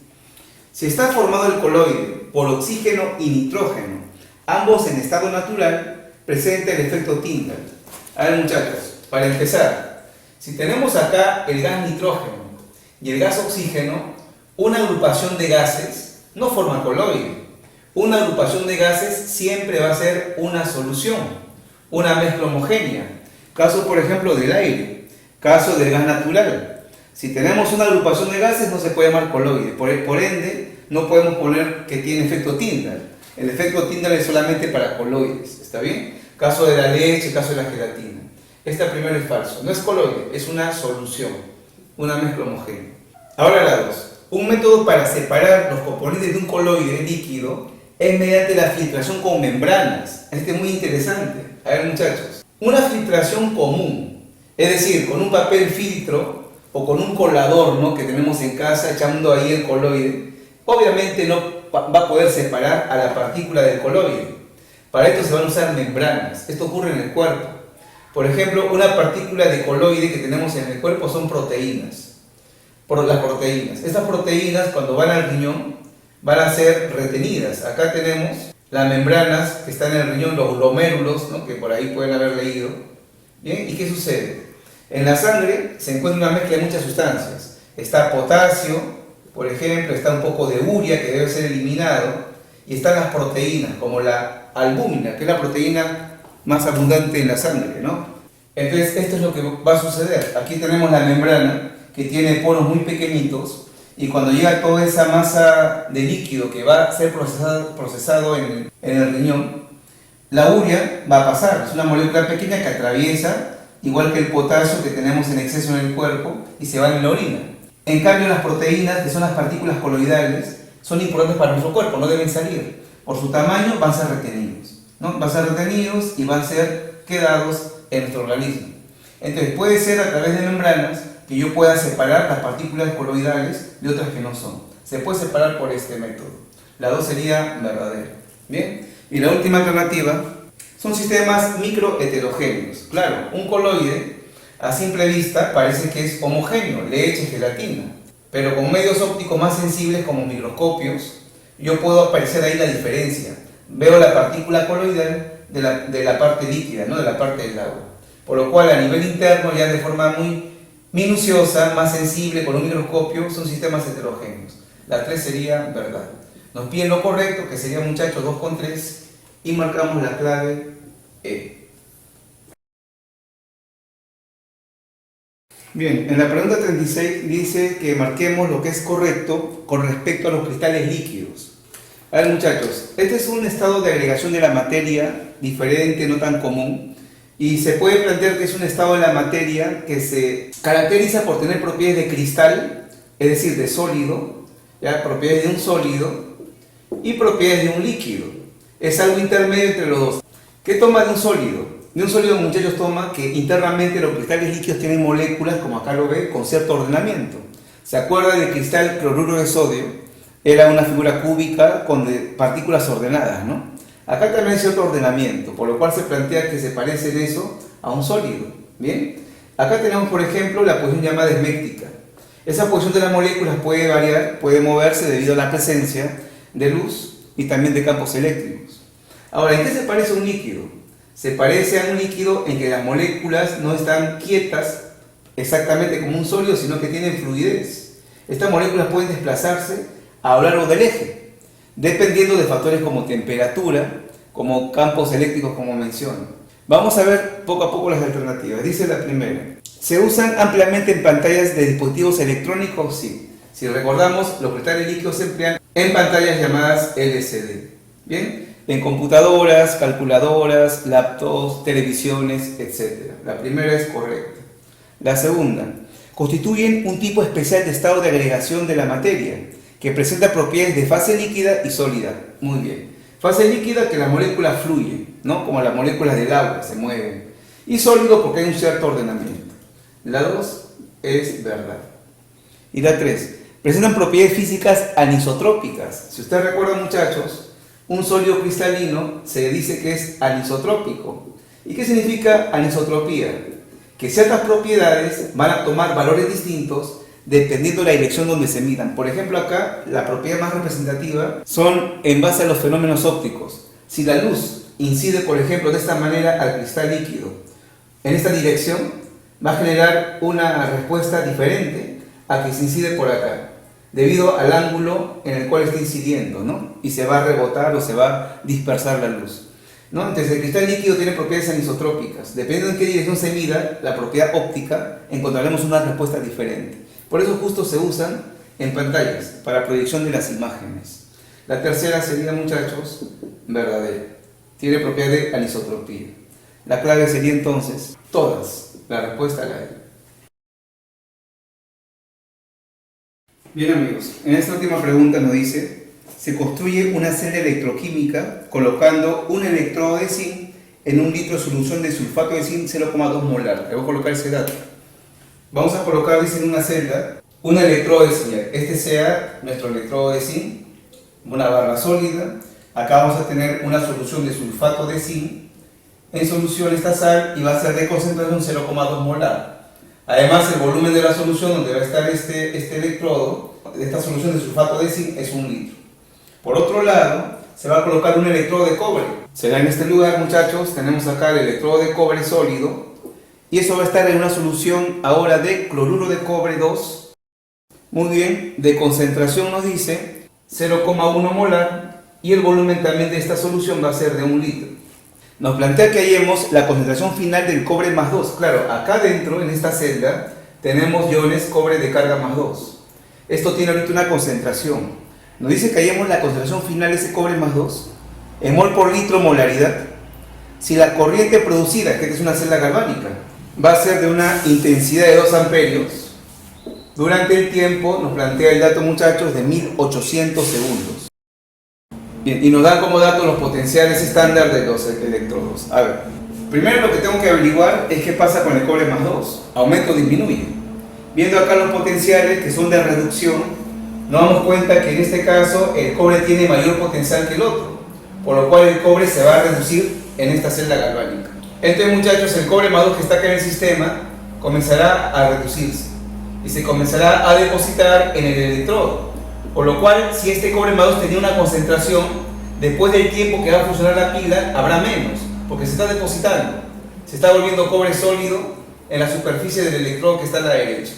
Si está formado el coloide por oxígeno y nitrógeno, ambos en estado natural, presenta el efecto Tyndall. A ver, muchachos, para empezar, si tenemos acá el gas nitrógeno y el gas oxígeno, una agrupación de gases no forma coloide. Una agrupación de gases siempre va a ser una solución, una mezcla homogénea. Caso, por ejemplo, del aire, caso del gas natural. Si tenemos una agrupación de gases no se puede llamar coloide, por ende no podemos poner que tiene efecto Tyndall. El efecto Tyndall es solamente para coloides, ¿está bien? Caso de la leche, caso de la gelatina. Esta primera es falso, no es coloide, es una solución, una mezcla homogénea. Ahora la dos. Un método para separar los componentes de un coloide líquido es mediante la filtración con membranas. Este es muy interesante. A ver, muchachos. Una filtración común, es decir, con un papel filtro o con un colador, ¿no?, que tenemos en casa echando ahí el coloide, obviamente no va a poder separar a la partícula del coloide. Para esto se van a usar membranas. Esto ocurre en el cuerpo. Por ejemplo, una partícula de coloide que tenemos en el cuerpo son proteínas. Por las proteínas. Estas proteínas, cuando van al riñón, van a ser retenidas. Acá tenemos las membranas que están en el riñón, los glomérulos, ¿no?, que por ahí pueden haber leído. ¿Bien? ¿Y qué sucede? En la sangre se encuentra una mezcla de muchas sustancias. Está potasio, por ejemplo, está un poco de urea que debe ser eliminado, y están las proteínas, como la albúmina, que es la proteína más abundante en la sangre, ¿no? Entonces, esto es lo que va a suceder. Aquí tenemos la membrana, que tiene poros muy pequeñitos, y cuando llega toda esa masa de líquido que va a ser procesado en el riñón, la urea va a pasar. Es una molécula pequeña que atraviesa, igual que el potasio que tenemos en exceso en el cuerpo, y se va en la orina. En cambio, las proteínas, que son las partículas coloidales, son importantes para nuestro cuerpo, no deben salir. Por su tamaño van a ser retenidos, ¿no? Van a ser retenidos y van a ser quedados en nuestro organismo. Entonces, puede ser a través de membranas que yo pueda separar las partículas coloidales de otras que no son. Se puede separar por este método. La 2 sería verdadera. ¿Bien? Y la última alternativa son sistemas microheterogéneos. Claro, un coloide a simple vista parece que es homogéneo, leche, gelatina. Pero con medios ópticos más sensibles como microscopios, yo puedo apreciar ahí la diferencia. Veo la partícula coloidal de la parte líquida, ¿no?, de la parte del agua. Por lo cual, a nivel interno, ya de forma muy minuciosa, más sensible, con un microscopio, son sistemas heterogéneos. La 3 sería verdad. Nos piden lo correcto, que sería, muchachos, 2 con 3, y marcamos la clave E. Bien, en la pregunta 36 dice que marquemos lo que es correcto con respecto a los cristales líquidos. A ver, muchachos, este es un estado de agregación de la materia diferente, no tan común. Y se puede plantear que es un estado de la materia que se caracteriza por tener propiedades de cristal, es decir, de sólido, ¿ya?, propiedades de un sólido y propiedades de un líquido. Es algo intermedio entre los dos. ¿Qué toma de un sólido? De un sólido, muchachos, toma que internamente los cristales líquidos tienen moléculas, como acá lo ve, con cierto ordenamiento. ¿Se acuerda del cristal cloruro de sodio? Era una figura cúbica con partículas ordenadas, ¿no? Acá también hay cierto ordenamiento, por lo cual se plantea que se parece en eso a un sólido. ¿Bien? Acá tenemos, por ejemplo, la posición llamada esméctica. Esa posición de las moléculas puede variar, puede moverse debido a la presencia de luz y también de campos eléctricos. Ahora, ¿en qué se parece a un líquido? Se parece a un líquido en que las moléculas no están quietas exactamente como un sólido, sino que tienen fluidez. Estas moléculas pueden desplazarse a lo largo del eje, dependiendo de factores como temperatura, como campos eléctricos, como menciono. Vamos a ver poco a poco las alternativas. Dice la primera: ¿se usan ampliamente en pantallas de dispositivos electrónicos? Sí. Si recordamos, los cristales líquidos se emplean en pantallas llamadas LCD. ¿Bien? En computadoras, calculadoras, laptops, televisiones, etc. La primera es correcta. La segunda, constituyen un tipo especial de estado de agregación de la materia, que presenta propiedades de fase líquida y sólida. Muy bien. Fase líquida, que la molécula fluye, ¿no? Como las moléculas del agua se mueven. Y sólido porque hay un cierto ordenamiento. La 2 es verdad. Y la 3, presentan propiedades físicas anisotrópicas. Si ustedes recuerdan, muchachos, un sólido cristalino se dice que es anisotrópico. ¿Y qué significa anisotropía? Que ciertas propiedades van a tomar valores distintos dependiendo de la dirección donde se midan. Por ejemplo, acá la propiedad más representativa son en base a los fenómenos ópticos. Si la luz incide, por ejemplo, de esta manera al cristal líquido, en esta dirección, va a generar una respuesta diferente a que se incide por acá, debido al ángulo en el cual está incidiendo, ¿no? Y se va a rebotar o se va a dispersar la luz, ¿no? Entonces el cristal líquido tiene propiedades anisotrópicas. Dependiendo en qué dirección se mida la propiedad óptica, encontraremos una respuesta diferente. Por eso justo se usan en pantallas para proyección de las imágenes. La tercera sería, muchachos, verdadera. Tiene propiedad de anisotropía. La clave sería entonces todas. La respuesta la E. Bien, amigos, en esta última pregunta nos dice: se construye una celda electroquímica colocando un electrodo de zinc en un litro de solución de sulfato de zinc 0,2 molar. Le voy a colocar ese dato. Vamos a colocar, dice, en una celda un electrodo de zinc. Este sea nuestro electrodo de zinc, una barra sólida. Acá vamos a tener una solución de sulfato de zinc. En solución esta sal y va a ser de concentración 0,2 molar. Además, el volumen de la solución donde va a estar este electrodo, de esta solución de sulfato de zinc, es 1 litro. Por otro lado, se va a colocar un electrodo de cobre. Será en este lugar, muchachos, tenemos acá el electrodo de cobre sólido, y eso va a estar en una solución ahora de cloruro de cobre 2. Muy bien, de concentración nos dice 0,1 molar, y el volumen también de esta solución va a ser de 1 litro. Nos plantea que hallemos la concentración final del cobre más 2. Claro, acá dentro, en esta celda, tenemos iones cobre de carga más 2. Esto tiene ahorita una concentración. Nos dice que hallemos la concentración final de ese cobre más 2 en mol por litro molaridad. Si la corriente producida, que es una celda galvánica, va a ser de una intensidad de 2 amperios, durante el tiempo nos plantea el dato, muchachos, de 1800 segundos. Bien, y nos dan como dato los potenciales estándar de los electrodos. A ver, primero lo que tengo que averiguar es qué pasa con el cobre más 2. ¿Aumenta o disminuye? Viendo acá los potenciales que son de reducción, nos damos cuenta que en este caso el cobre tiene mayor potencial que el otro, por lo cual el cobre se va a reducir en esta celda galvánica. Entonces, muchachos, el cobre más 2 que está acá en el sistema comenzará a reducirse y se comenzará a depositar en el electrodo. Por lo cual, si este cobre más 2 tenía una concentración, después del tiempo que va a funcionar la pila, habrá menos, porque se está depositando. Se está volviendo cobre sólido en la superficie del electrodo que está a la derecha.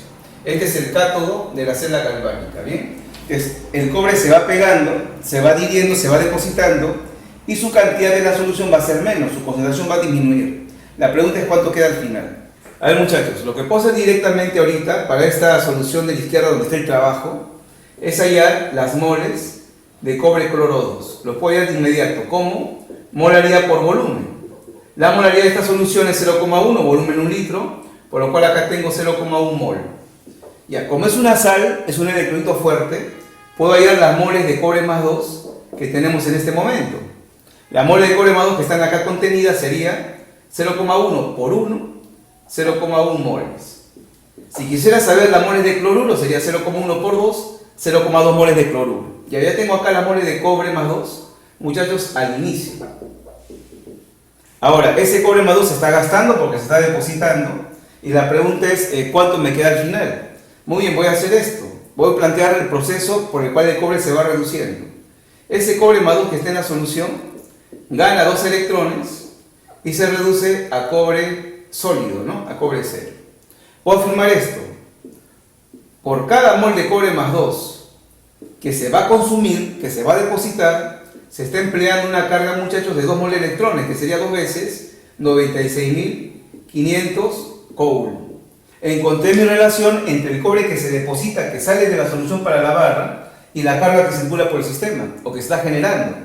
Este es el cátodo de la celda galvánica, ¿bien? Entonces, el cobre se va pegando, se va adhiriendo, se va depositando, y su cantidad de la solución va a ser menos, su concentración va a disminuir. La pregunta es cuánto queda al final. A ver, muchachos, lo que puedo hacer directamente ahorita, para esta solución de la izquierda donde está el trabajo, es hallar las moles de cobre cloro 2. Lo puedo hallar de inmediato. ¿Cómo? Molaridad por volumen. La molaridad de esta solución es 0,1, volumen 1 litro, por lo cual acá tengo 0,1 mol. Ya, como es una sal, es un electrolito fuerte, puedo hallar las moles de cobre más 2 que tenemos en este momento. La mole de cobre más 2 que están acá contenidas sería 0,1 por 1, 0,1 moles. Si quisiera saber las moles de cloruro, sería 0,1 por 2, 0,2 moles de cloruro. Ya tengo acá la mole de cobre más 2, muchachos, al inicio. Ahora, ese cobre más 2 se está gastando porque se está depositando, y la pregunta es, ¿cuánto me queda al final? Muy bien, voy a hacer esto. Voy a plantear el proceso por el cual el cobre se va reduciendo. Ese cobre más 2 que está en la solución gana 2 electrones y se reduce a cobre sólido, ¿no? A cobre cero. Puedo afirmar esto. Por cada mol de cobre más 2 que se va a consumir, que se va a depositar, se está empleando una carga, muchachos, de 2 mol de electrones, que sería 2 veces 96.500 Coulomb. Encontré mi relación entre el cobre que se deposita, que sale de la solución para la barra, y la carga que circula por el sistema o que está generando.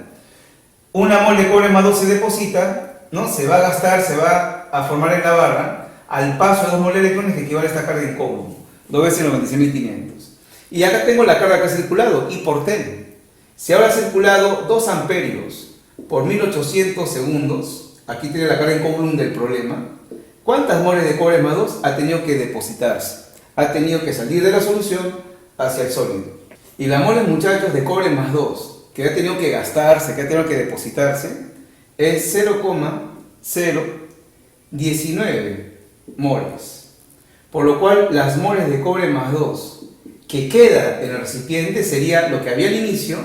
Una mol de cobre más 2 se deposita, ¿no? Se va a gastar, se va a formar en la barra al paso de 2 mol de electrones que equivale a esta carga en cobre, 2 veces 96.500. Y acá tengo la carga que ha circulado, I por T. Si ahora ha circulado 2 amperios por 1800 segundos, aquí tiene la carga en cobre del problema, ¿cuántas moles de cobre más 2 ha tenido que depositarse? Ha tenido que salir de la solución hacia el sólido. Y la moles, muchachos, de cobre más 2, que ha tenido que gastarse, que ha tenido que depositarse, es 0,019 moles. Por lo cual, las moles de cobre más 2 que queda en el recipiente sería lo que había al inicio,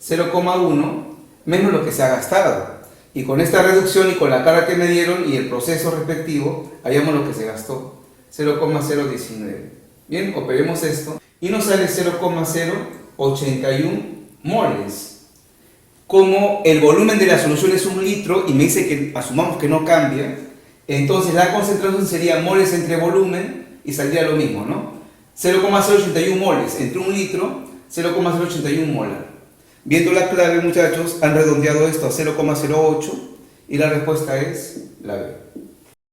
0,1 menos lo que se ha gastado. Y con esta reducción y con la carga que me dieron y el proceso respectivo, hallamos lo que se gastó, 0,019. Bien, operemos esto y nos sale 0,081 moles. Como el volumen de la solución es 1 litro y me dice que asumamos que no cambia, entonces la concentración sería moles entre volumen y saldría lo mismo, ¿no? 0,081 moles entre 1 litro, 0,081 molar. Viendo la clave, muchachos, han redondeado esto a 0,08 y la respuesta es la B.